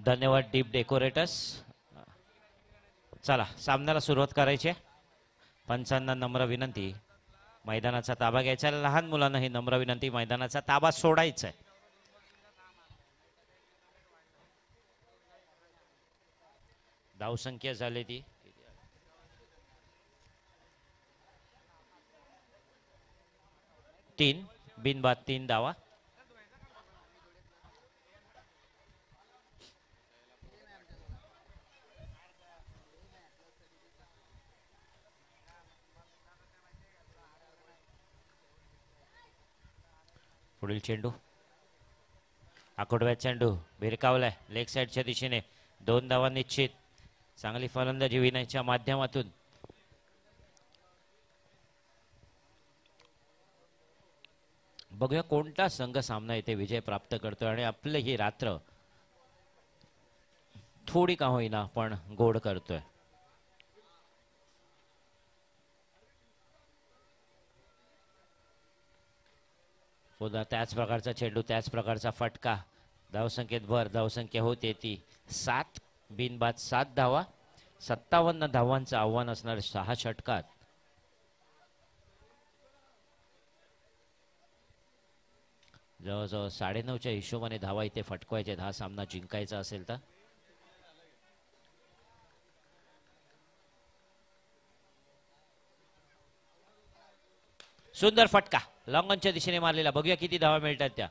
धन्यवाद डीप डेकोरेटर्स. चला सामन्याला सुरुवात करायची आहे. पंचांना नम्र विनंती, मैदानाचा ताबा घ्यायचा. लहान मुलांना ही नम्र विनंती, मैदानाचा ताबा सोडायचा आहे. धावसंख्या झाली ती 3, बिनबाद 3 धावा. पुढील चेंडू आकोटव्यात चेंडू भिरकावलाय लेग साईडच्या दिशेने. 2 धावा निश्चित. चांगली फलंदाजी विनयच्या माध्यमातून. बघूया कोणता संघ सामना इथे विजय प्राप्त करतोय आणि आपली ही रात्र थोडी का होईना पण गोड करतोय. पुन्हा त्याच प्रकारचा चेंडू, त्याच प्रकारचा फटका. धावसंख्येत भर. धावसंख्या होते ती 7, बिनबाद 7 धावा. 57 धावांचं आव्हान असणार 6 षटकात. जवळजवळ 9.5च्या हिशोबाने धावा इथे फटकवायचे हा सामना जिंकायचा असेल तर. सुंदर फटका लॉंगॉनच्या दिशेने मारलेला. बघूया किती धावा मिळतात त्या.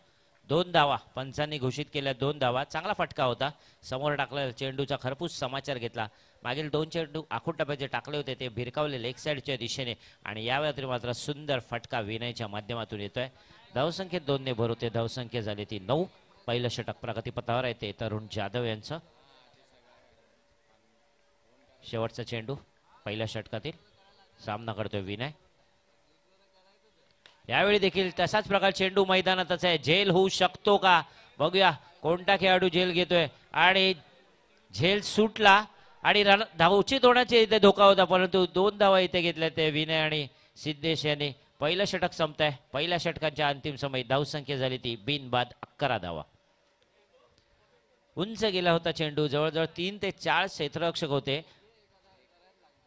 2 धावा पंचांनी घोषित केल्या. 2 धावा. चांगला फटका होता. समोर टाकलेला चेंडूचा खरपूस समाचार घेतला. मागील 2 चेंडू आखूट टप्प्याचे टाकले होते ते भिरकावले लेग साईडच्या दिशेने आणि यावेळी मात्र सुंदर फटका विनयच्या माध्यमातून येतोय. धावसंख्येत 2 ने भर होते. धावसंख्या झाली ती 9. पहिलं षटक प्रगतीपथावर आहे ते तरुण जाधव यांचं. शेवटचा चेंडू पहिल्या षटकातील. सामना करतोय विनय. यावेळी देखील तसाच प्रकार चेंडू मैदानातच आहे. झेल होऊ शकतो का बघूया. कोणता खेळाडू झेल घेतोय आणि झेल सुटला आणि धावचित होण्याचे इथे धोका होता परंतु 2 धावा इथे घेतल्या ते विनय आणि सिद्धेश यांनी. पहिलं षटक संपतंय. पहिल्या षटकांच्या अंतिम समय धावसंख्या झाली ती बिनबाद 11 धावा. उंच गेला होता चेंडू. जवळजवळ 3 ते 4 क्षेत्ररक्षक होते.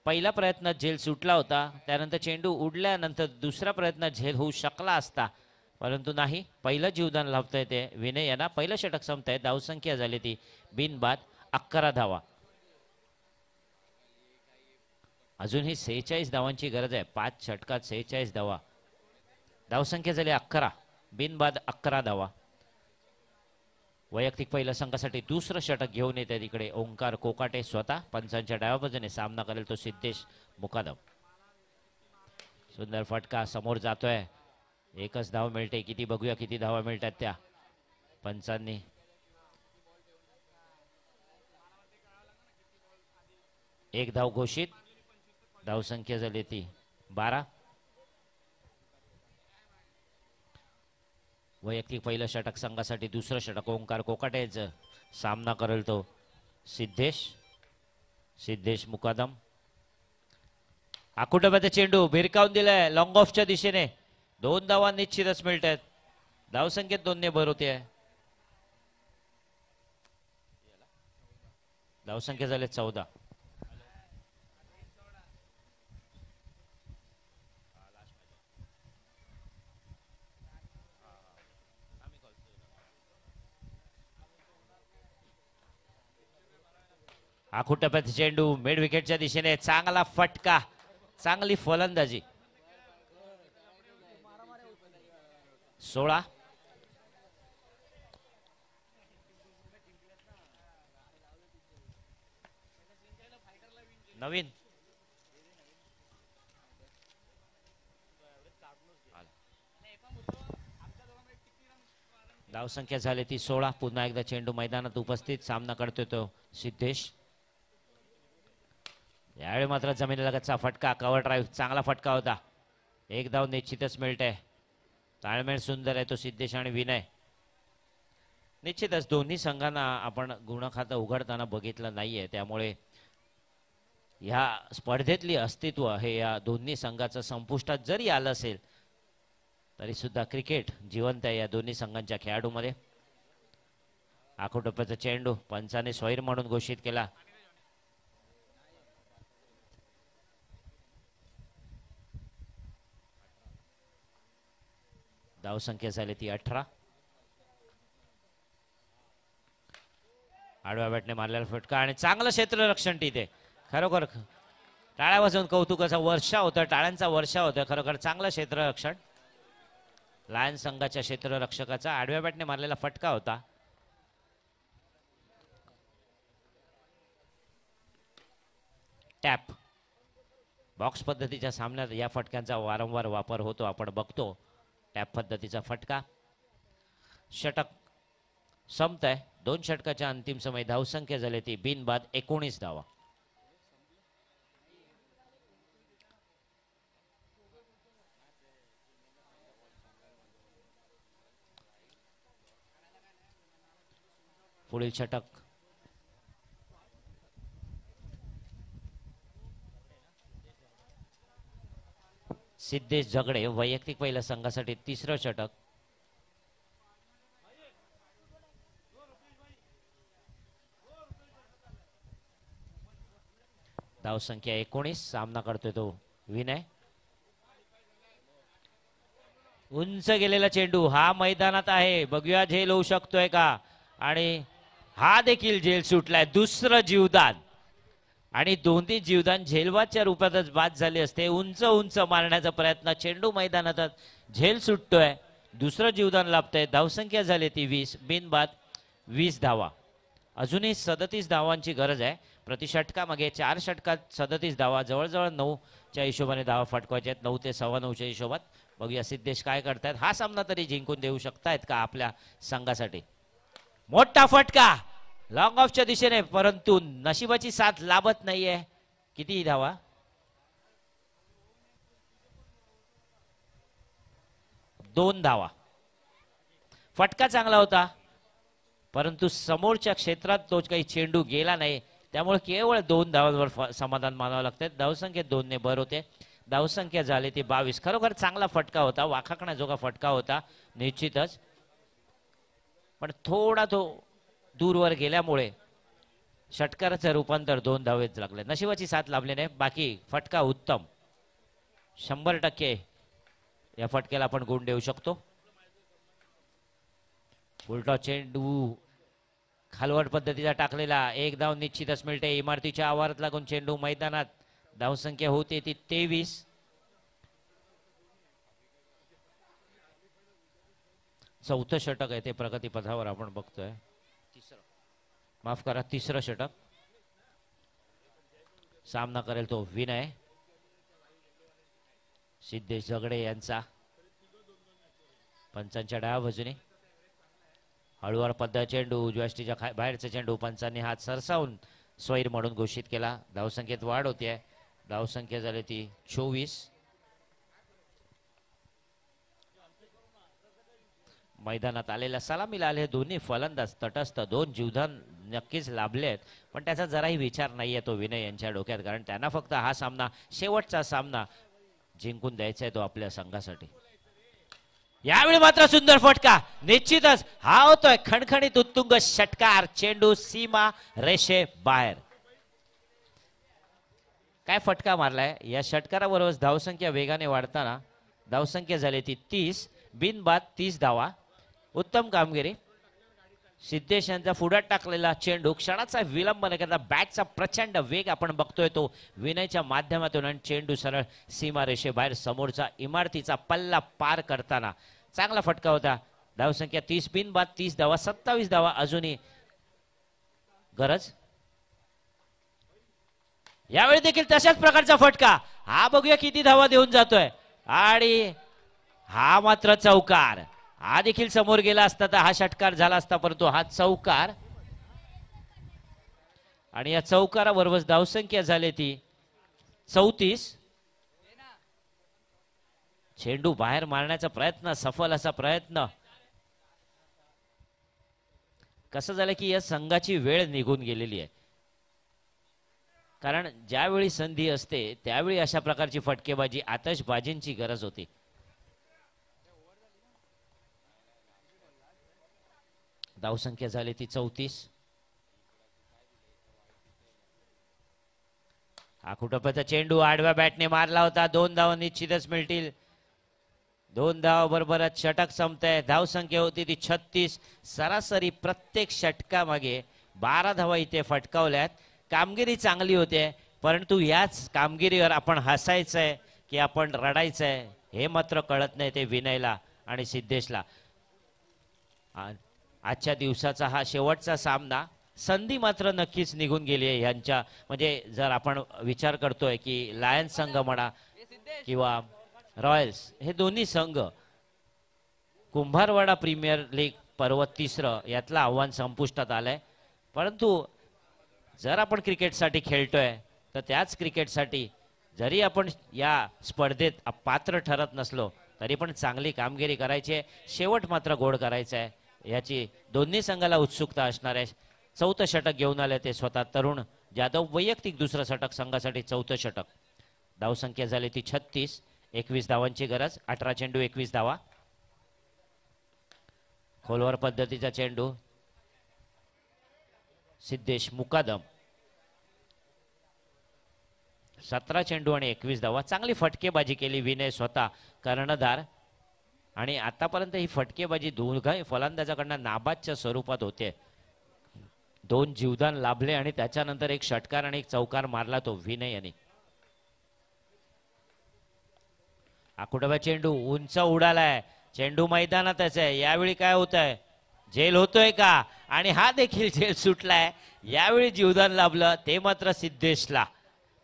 पहिला प्रयत्न झेल सुटला होता. त्यानंतर चेंडू उडल्यानंतर दुसरा प्रयत्न झेल होऊ शकला असता परंतु नाही. पहिलं जीवदान लाभतंय ते विनय यांना. पहिलं षटक संपतंय. धावसंख्या झाली ती बिनबाद 11 धावा. अजूनही 46 धावांची गरज आहे. 5 षटकात 46 धावा. धावसंख्या झाली 11. बिनबाद 11 धावा. वैयक्तिक पहिल्या संघासाठी दुसरं षटक घेऊन येते तिकडे ओंकार कोकाटे स्वतः. पंचांच्या डाव्या बाजूने सामना करेल तो सिद्धेश मुकादम. सुंदर फटका समोर जातोय. एकच धाव मिळते. किती बघूया किती धावा मिळतात त्या पंचांनी. एक धाव घोषित. धावसंख्या झाली ती 12. वैयक्तिक पहिलं षटक संघासाठी दुसरं षटक ओंकार कोकाटेचं. सामना करेल तो सिद्धेश मुकादम. आकुटोब्याचा चेंडू भिरकावून दिलाय लॉंग ऑफच्या दिशेने. 2 धावा निश्चितच मिळत आहेत. धावसंख्येत 2 ने भर होते. धावसंख्या झाले 14. आखूट टप्प्यात चेंडू मिड विकेटच्या दिशेने. चांगला फटका. चांगली फलंदाजी. 16. नवीन धावसंख्या झाली ती 16. पुन्हा एकदा चेंडू मैदानात उपस्थित. सामना करतोय तो सिद्धेश. यावेळी मात्र जमिनीलगतचा फटका. कव्हर ड्राईव्ह चांगला फटका होता. 1 धाव निश्चितच मिळते. ताळमेळ सुंदर आहे तो सिद्धेश आणि विनय. निश्चितच दोन्ही संघांना आपण गुणखातं उघडताना बघितलं नाहीये त्यामुळे ह्या स्पर्धेतली अस्तित्व हे या दोन्ही संघाचं संपुष्टात जरी आलं असेल तरी सुद्धा क्रिकेट जिवंत आहे या दोन्ही संघांच्या खेळाडूंमध्ये. आखोटोप्याचा चेंडू पंचाने स्वैर म्हणून घोषित केला. धावसंख्या झाली ती 18. आडव्या बॅटने मारलेला फटका आणि चांगलं क्षेत्ररक्षण तिथे. खरोखर टाळ्या वाजवून कौतुकाचा वर्षा होता, टाळ्यांचा वर्षा होता. खरोखर चांगलं क्षेत्ररक्षण लायन संघाच्या क्षेत्ररक्षकाचा. आडव्या बॅटने मारलेला फटका होता. टॅप बॉक्स पद्धतीच्या सामन्यात या फटक्यांचा वारंवार वापर होतो, आपण बघतो. टॅप पद्धतीचा फटका. षटक संपत आहे. 2 षटकाच्या अंतिम समय. धावसंख्या झाली ती बिनबाद 19 धावा. पुढील षटक सिद्धेश झगडे वैयक्तिक पहिल्या संघासाठी 3रं षटक. धावसंख्या 19. सामना करतोय तो विनय. उंच गेलेला चेंडू हा मैदानात आहे. बघूया झेल होऊ शकतोय का. आणि हा देखील झेल सुटलाय. दुसरं जीवदान आणि दोन्ही जीवदान झेलबादच्या रूपातच बाद झाले असते. उंच उंच मारण्याचा प्रयत्न. चेंडू मैदानात झेल सुटतोय. दुसरं जीवदान लाभतंय. धावसंख्या झाली ती 20. बिनबाद 20 धावा. अजूनही 37 धावांची गरज आहे. प्रति षटकामागे 4 षटकात 37 धावा. जवळजवळ 9च्या हिशोबाने धावा फटकायच्या आहेत. 9 ते 9:15च्या हिशोबात. बघूया सिद्धेश काय करतायत. हा सामना तरी जिंकून देऊ शकतायत का आपल्या संघासाठी. मोठा फटका लॉंग ऑफच्या दिशेने, परंतु नशिबाची साथ लाभत नाहीये. किती धावा. 2 धावा. फटका चांगला होता, परंतु समोरच्या क्षेत्रात तो काही चेंडू गेला नाही. त्यामुळे केवळ 2 धावांवर समाधान मानावं लागतं. धावसंख्येत 2 ने भर होते. धावसंख्या झाली ती 22. खरोखर चांगला फटका होता. वाखाकण्याजोगा फटका होता निश्चितच, पण थोडा तो दूरवर गेल्यामुळे षटकाराचं रूपांतर 2 धावेत लागले. नशिबाची साथ लाभली नाही. बाकी फटका उत्तम. 100% या फटक्याला आपण गुण देऊ शकतो. उलटा चेंडू खालवट पद्धतीचा टाकलेला. 1 धाव निश्चितच मिळते. इमारतीच्या आवारात लागून चेंडू मैदानात. धावसंख्या होते ती 23. चौथं षटक आहे ते प्रगतीपथावर आपण बघतोय. माफ करा, 3रं षटक. सामना करेल तो विनय. सिद्धेश झगडे यांचा पंचांच्या डाव्या बाजूने. हळूवार पद्धत चेंडू उजव्या बाहेरचा चेंडू पंचांनी हात सरसावून स्वैर म्हणून घोषित केला. धावसंख्येत वाढ होते. धावसंख्या झाली ती 24. मैदानात आलेल्या सलामीला आले दोन्ही फलंदाज तटस्थ. 2 जीवदान नक्कीच लाभले आहेत, पण त्याचा जराही विचार नाहीये तो विनय यांच्या डोक्यात. कारण त्यांना फक्त हा सामना, शेवटचा सामना जिंकून द्यायचा आहे तो आपल्या संघासाठी. यावेळी मात्र सुंदर फटका. निश्चितच हा होतोय खणखणीत उत्तुंग षटकार. चेंडू सीमा रेषे बाहेर. काय फटका मारलाय. या षटकाराबरोबर धावसंख्या वेगाने वाढताना धावसंख्या झाली ती 30. बिनबाद 30 धावा. उत्तम कामगिरी. सिद्धेश यांचा पुढ्यात टाकलेला चेंडू क्षणाचा विलंब न करता बॅटचा प्रचंड वेग आपण बघतोय तो विनयच्या माध्यमातून. आणि चेंडू सरळ सीमारेषे बाहेर समोरचा इमारतीचा पल्ला पार करताना चांगला फटका होता. धावसंख्या 30. बिनबाद 30 धावा. 27 धावा अजूनही गरज. यावेळी देखील तशाच प्रकारचा फटका. हा बघूया किती धावा देऊन जातोय. आणि हा मात्र चौकार. हा देखील समोर गेला असता तर हा षटकार झाला असता, परंतु हा चौकार. आणि या चौकाराबरोबर धावसंख्या झाली ती 34. चेंडू बाहेर मारण्याचा प्रयत्न, सफल असा प्रयत्न. कसं झालं की या संघाची वेळ निघून गेलेली आहे. कारण ज्यावेळी संधी असते त्यावेळी अशा प्रकारची फटकेबाजी, आतषबाजींची गरज होती. धावसंख्या झाली ती 34. आखुटोप्याचा चेंडू आडव्या बॅटने मारला होता. 2 धावा निश्चितच मिळतील. 2 धावा बरोबरच षटक संपतंय. धावसंख्या होती ती 36. सरासरी प्रत्येक षटकामागे 12 धावा इथे फटकावल्यात. कामगिरी चांगली होते, परंतु याच कामगिरीवर आपण हसायचंय की आपण रडायचंय हे मात्र कळत नाही ते विनयला आणि सिद्धेशला. आजच्या दिवसाचा हा शेवटचा सामना. संधी मात्र नक्कीच निघून गेली आहे यांच्या. म्हणजे जर आपण विचार करतोय की लायन्स संघ म्हणा किंवा रॉयल्स हे दोन्ही संघ कुंभारवाडा प्रीमियर लीग पर्व 3 यातलं आव्हान संपुष्टात आलंय. परंतु जर आपण क्रिकेटसाठी खेळतोय तर त्याच क्रिकेटसाठी जरी आपण या स्पर्धेत पात्र ठरत नसलो तरी पण चांगली कामगिरी करायची आहे. शेवट मात्र गोड करायचा आहे याची दोन्ही संघाला उत्सुकता असणार आहे. 4थं षटक घेऊन आले ते स्वतः तरुण जाधव. वैयक्तिक 2रं षटक संघासाठी 4थं षटक. धावसंख्या झाली ती 36. 21 धावांची गरज. 18 चेंडू 21 धावा. खोलवर पद्धतीचा चेंडू. सिद्धेश मुकादम. 17 चेंडू आणि 21 धावा. चांगली फटकेबाजी केली विनय स्वतः कर्णधार. आणि आतापर्यंत ही फटकेबाजी दोघाही फलंदाजाकडनं नाबादच्या स्वरूपात होते. 2 जीवदान लाभले आणि त्याच्यानंतर एक षटकार आणि एक चौकार मारला तो विनय यांनी. आकुटोबा चेंडू उंच उडालाय. चेंडू मैदानातच आहे. यावेळी काय होत आहे? झेल होतोय का? आणि हा देखील झेल सुटलाय. यावेळी जीवदान लाभलं ते मात्र सिद्धेशला.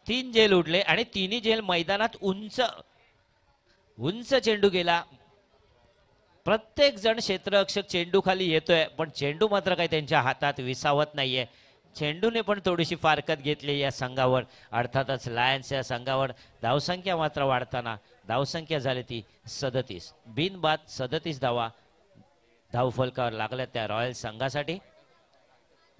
3 झेल उडले आणि तिन्ही झेल मैदानात उंच उंच चेंडू गेला. प्रत्येक जण क्षेत्ररक्षक चेंडू खाली येतोय पण चेंडू मात्र काही त्यांच्या हातात विसावत नाहीये. चेंडूने पण थोडीशी फारकत घेतली या संघावर. अर्थातच लायन्स या संघावर. धावसंख्या मात्र वाढताना धावसंख्या झाली ती 37. बिनबाद 37 धावा धावफलकावर लागल्या त्या रॉयल संघासाठी.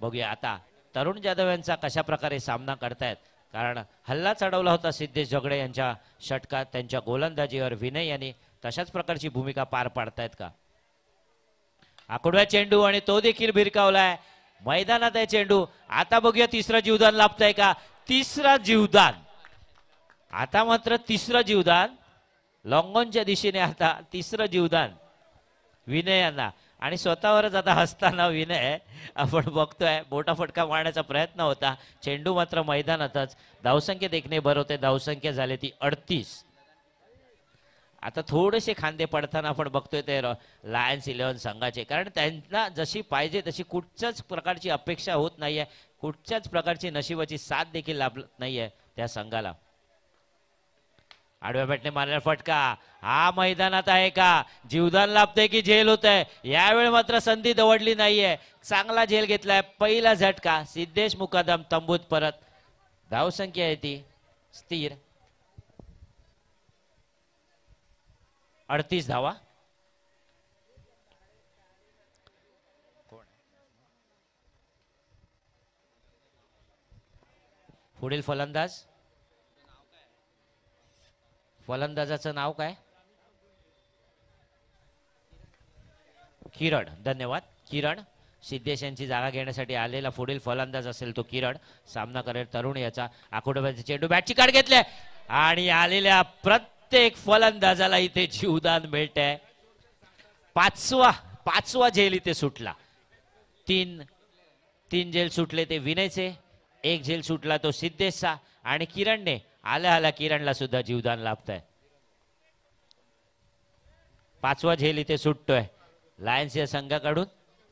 बघूया आता तरुण जाधव यांचा कशा प्रकारे सामना करतायत. कारण हल्ला चढवला होता सिद्धेश झगडे यांच्या षटकात. त्यांच्या गोलंदाजीवर विनय यांनी तशाच प्रकारची भूमिका पार पाडतायत का? आकुडव्या चेंडू आणि तो देखील भिरकावलाय. मैदानात आहे चेंडू. आता बघूया 3रं जीवदान लाभतंय का? 3रं जीवदान. आता मात्र 3रं जीवदान लॉंगॉनच्या दिशेने. आता 3रं जीवदान विनय यांना. आणि स्वतःवरच आता हसताना विनय आपण बघतोय. मोठा फटका मारण्याचा प्रयत्न होता. चेंडू मात्र मैदानातच. धावसंख्या देखणे भरवते. धावसंख्या झाली ती 38. आता थोडेसे खांदे पडताना आपण बघतोय ते लायन्स 11 संघाचे. कारण त्यांना जशी पाहिजे तशी कुठच्याच प्रकारची अपेक्षा होत नाहीये. कुठच्याच प्रकारची नशिबाची साथ देखील लाभत नाहीये त्या संघाला. आडव्या बॅटने मारलेला फटका हा मैदानात आहे का? जीवदान लाभतंय की झेल होत आहे? यावेळी मात्र संधी दवडली नाहीये. चांगला झेल घेतलाय. पहिला झटका. सिद्धेश मुकादम तंबूत परत. धावसंख्या आहे ती स्थिर 38 धावा. पुढील फलंदाजाचं नाव काय? किरण. धन्यवाद किरण. सिद्धेश यांची जागा घेण्यासाठी आलेला पुढील फलंदाज असेल तो किरण. सामना करेल तरुण याचा. आकुटोब्याचे चेंडू बॅटची काढ घेतले आणि आलेल्या प्रत्येक फलंदाजाला इथे जीवदान मिळतंय. पाचवा झेल इथे सुटला. तीन झेल सुटले ते विनयचे. 1 झेल सुटला तो सिद्धेशचा. आणि किरणने आल्या किरणला सुद्धा जीवदान लाभतंय. 5वा झेल इथे सुटतोय लायन्स या संघाकडून.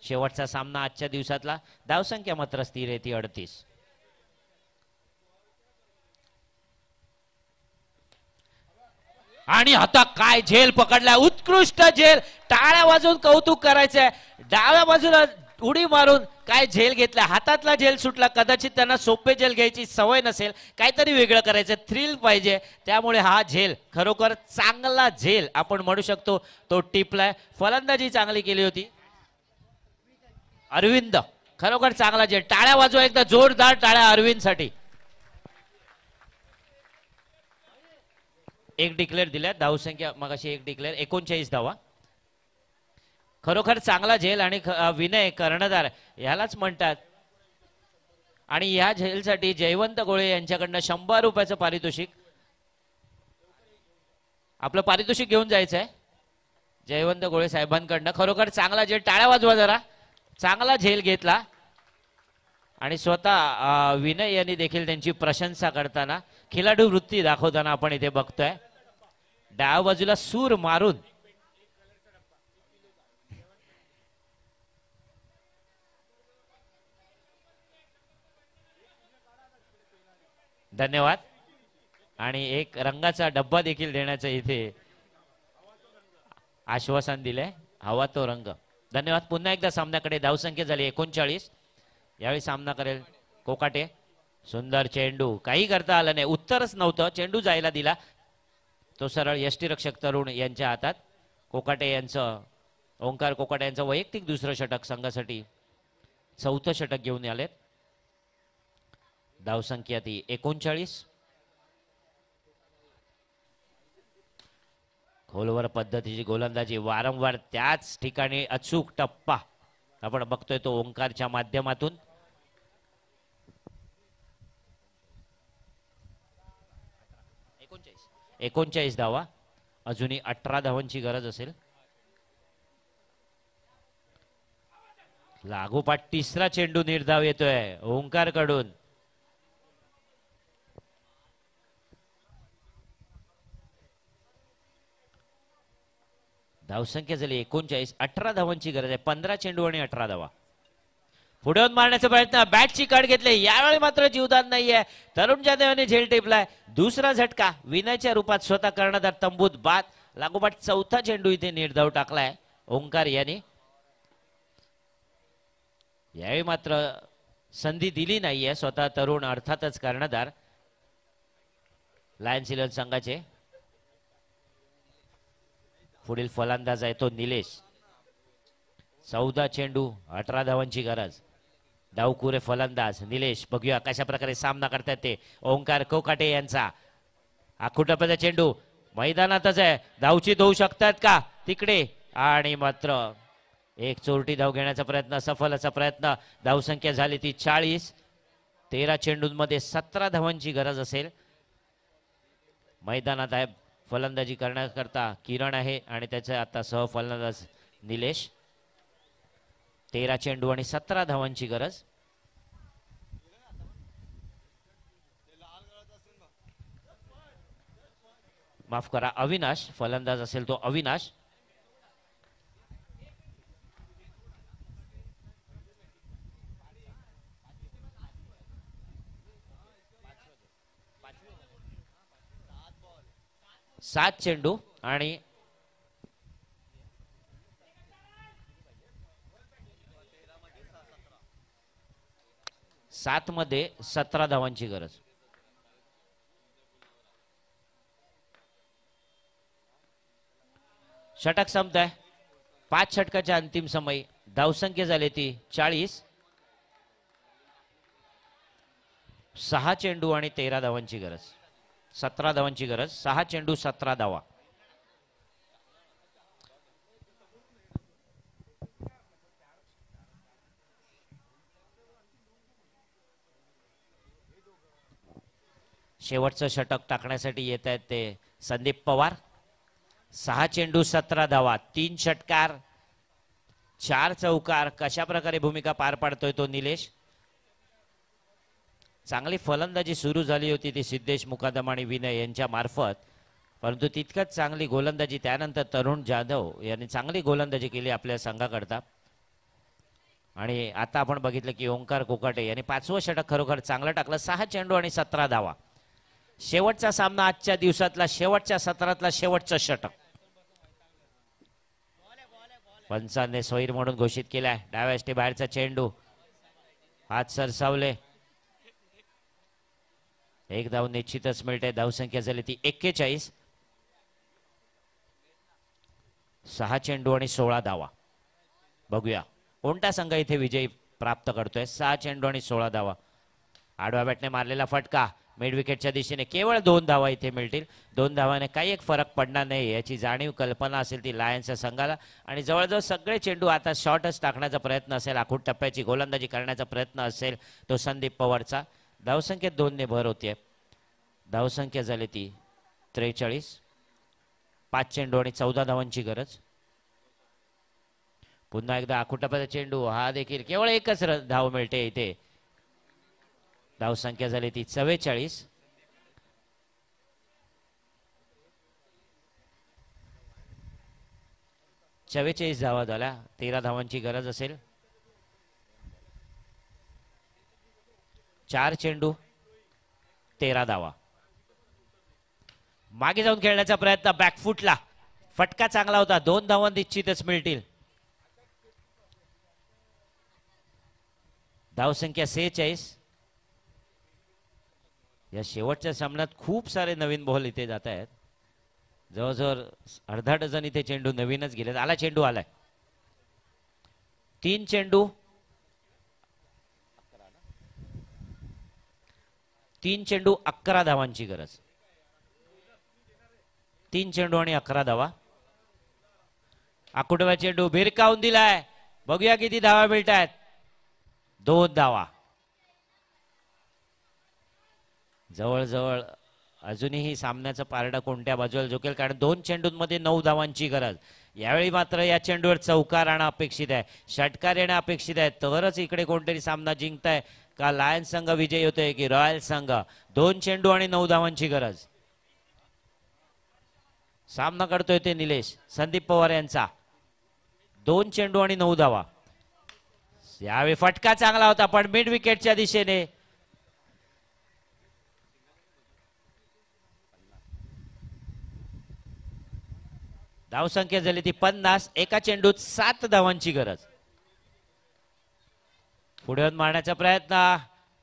शेवटचा सामना आजच्या दिवसातला. धावसंख्या मात्र स्थिर आहे ती 38. आणि आता काय झेल पकडलाय. उत्कृष्ट झेल. टाळ्या वाजवून कौतुक करायचंय. डाव्या बाजूला उडी मारून काय झेल घेतला. हातातला झेल सुटला. कदाचित त्यांना सोपे झेल घ्यायची सवय नसेल. काहीतरी वेगळं करायचं. थ्रिल पाहिजे. त्यामुळे हा झेल खरोखर चांगला झेल आपण म्हणू शकतो तो टिपलाय. फलंदाजी चांगली केली होती अरविंद. खरोखर चांगला झेल. टाळ्या वाजवा एकदा जोरदार टाळ्या अरविंदसाठी. 1 डिक्लेअर दिल्या. धावसंख्या मगाशी 1 डिक्लेअर 39 धावा. खरोखर चांगला झेल आणि विनय कर्णधार यालाच म्हणतात. आणि या झेलसाठी जयवंत गोळे यांच्याकडनं 100 रुपयाचं पारितोषिक. आपलं पारितोषिक घेऊन जायचंय जयवंत गोळे साहेबांकडनं. खरोखर चांगला झेल, टाळ्या वाजवा जरा. चांगला झेल घेतला आणि स्वतः विनय यांनी देखील त्यांची प्रशंसा करताना खिलाडू वृत्ती दाखवताना आपण इथे बघतोय. डाव्या बाजूला सूर मारून धन्यवाद. आणि एक रंगाचा डब्बा देखील देण्याचं इथे आश्वासन दिलंय. हवा तो रंग. धन्यवाद. पुन्हा एकदा सामन्याकडे धावसंख्या झाली 39. यावेळी सामना करेल कोकाटे. सुंदर चेंडू, काही करता आलं नाही, उत्तरच नव्हतं. चेंडू जायला दिला तो सरळ यष्टीरक्षक तरुण यांच्या हातात. कोकाटे यांचं, ओंकार कोकाटे यांचं वैयक्तिक दुसरं षटक, संघासाठी 4थं षटक घेऊन आलेत. धावसंख्या ती 39. खोलवर पद्धतीची गोलंदाजी, वारंवार त्याच ठिकाणी अचूक टप्पा आपण बघतोय तो ओंकारच्या माध्यमातून. एकोणचाळीस धावा. अजूनही 18 धावांची गरज असेल. लागोपाठ तिसरा चेंडू निर्धाव येतोय ओंकार कडून. धावसंख्या झाली 39. 18 धावांची गरज आहे. 15 चेंडू आणि 18 धावा. पुढे येऊन मारण्याचा प्रयत्न, बॅटची काढ घेतले. यावेळी मात्र जीवदान नाहीये. तरुण जाधव यांनी झेल टेपलाय. दुसरा झटका विनयच्या रूपात स्वतः कर्णधार तंबूत बाद. लागोपाठ 4था चेंडू इथे निर्धाव टाकलाय ओंकार यांनी. यावेळी मात्र संधी दिली नाहीये स्वतः तरुण, अर्थातच कर्णधार लायन्स इलेव्हन संघाचे. पुढील फलंदाज आहे तो निलेश. 14 चेंडू 18 धावांची गरज. डावकुरे फलंदाज निलेश. बघूया कशा प्रकारे सामना करतात ते ओंकार कोकाटे यांचा. आखुटप्याचा चेंडू मैदानातच आहे. धावची होऊ शकतात का तिकडे, आणि मात्र एक चोरटी धाव घेण्याचा प्रयत्न, सफल असा प्रयत्न. धावसंख्या झाली ती 40. 13 चेंडूंमध्ये 17 धावांची गरज असेल. मैदानात आहे फलंदाजी करण्याकरता किरण आहे आणि त्याचे आता सह फलंदाज निलेश. 13 चेंडू आणि 17 धावांची गरज. माफ करा, अविनाश फलंदाज असेल तो अविनाश. सात चेंडू आणि 7 मध्ये 17 धावांची गरज. षटक संपत आहे. 5 षटकाच्या अंतिम समय. धावसंख्या झाली ती 40. 6 चेंडू आणि 13 धावांची गरज. 17 धावांची गरज. 6 चेंडू 17 धावा. शेवटचं षटक टाकण्यासाठी येत आहेत ते संदीप पवार. 6 चेंडू 17 धावा. 3 षटकार 4 चौकार. कशा प्रकारे भूमिका पार पाडतोय तो निलेश. चांगली फलंदाजी सुरू झाली होती ती सिद्धेश मुकादम आणि विनय यांच्या मार्फत, परंतु तितकंच चांगली गोलंदाजी त्यानंतर तरुण जाधव यांनी चांगली गोलंदाजी केली आपल्या संघाकरता. आणि आता आपण बघितलं की ओंकार कोकाटे यांनी 5वं षटक खरोखर चांगलं टाकलं. 6 चेंडू आणि 17 धावा. शेवटचा सामना आजच्या दिवसातला, शेवटच्या सत्रातला शेवटचं षटक. पंचांनी स्वैर म्हणून घोषित केलाय. डाव्या यष्टी बाहेरचा चेंडू हात सरसावले. एक धाव निश्चितच मिळते. धावसंख्या झाली ती 41. 6 चेंडू आणि 16 धावा. बघूया कोणता संघ इथे विजय प्राप्त करतोय. 6 चेंडू आणि 16 धावा. आडव्या बॅटने मारलेला फटका मिड विकेटच्या दिशेने केवळ 2 धावा इथे मिळतील. 2 धावाने काही एक फरक पडणार नाही याची जाणीव कल्पना असेल ती लायन्सच्या संघाला. आणि जवळजवळ सगळे चेंडू आता शॉर्टच टाकण्याचा प्रयत्न असेल, आखूड टप्प्याची गोलंदाजी करण्याचा प्रयत्न असेल तो संदीप पवारचा. धावसंख्येत 2 ने भर होतीये. धावसंख्या झाली ती 43. 5 चेंडू आणि 14 धावांची गरज. पुन्हा एकदा आखूड टप्प्याचा चेंडू, हा देखील केवळ एकच धाव मिळते इथे. धावसंख्या झाली ती 44. 44 धावा झाल्या. 13 धावांची गरज असेल. 4 चेंडू 13 धावा. मागे जाऊन खेळण्याचा प्रयत्न, बॅकफुटला फटका चांगला होता. 2 धावा निश्चितच मिळतील. धावसंख्या 46. या शेवटच्या सामन्यात खूप सारे नवीन बॉल इथे जात आहेत. जवळजवळ अर्धा डझन इथे चेंडू नवीनच गेले. आला चेंडू, आलाय. 3 चेंडू 11 धावांची गरज. 3 चेंडू आणि 11 धावा. आकुटवा चेंडू भिरकावून दिलाय. बघूया किती धावा मिळत आहेत. 2 धावा. जवळजवळ अजूनही सामन्याचं पारडं कोणत्या बाजूला झुकेल, कारण 2 चेंडूंमध्ये 9 धावांची गरज. यावेळी मात्र या चेंडूवर चौकार आणणं अपेक्षित आहे, षटकार येणं अपेक्षित आहे, तरच इकडे कोणतरी सामना जिंकताय का लायन्स संघ विजयी होतोय की रॉयल संघ. 2 चेंडू आणि 9 धावांची गरज. सामना करतोय ते निलेश संदीप पवार यांचा. 2 चेंडू आणि 9 धावा. यावेळी फटका चांगला होता पण मिड विकेटच्या दिशेने. धावसंख्या झाली ती 50. एका चेंडूत 7 धावांची गरज. पुढे मारण्याचा प्रयत्न.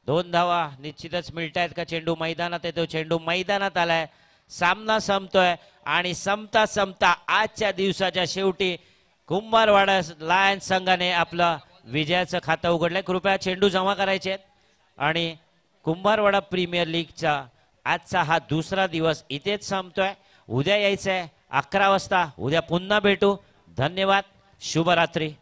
2 धावा निश्चितच मिळतायत का. चेंडू मैदानात येतो. चेंडू मैदानात आलाय. सामना संपतोय आणि संपता संपता आजच्या दिवसाच्या शेवटी कुंभारवाडा लायन्स संघाने आपलं विजयाचं खातं उघडलंय. कृपया चेंडू जमा करायचे आहेत. आणि कुंभारवाडा प्रीमियर लीगचा आजचा हा दुसरा दिवस इथेच संपतोय. उद्या यायचंय 11 वाजता. उद्या पुन्हा भेटू. धन्यवाद. शुभरात्री.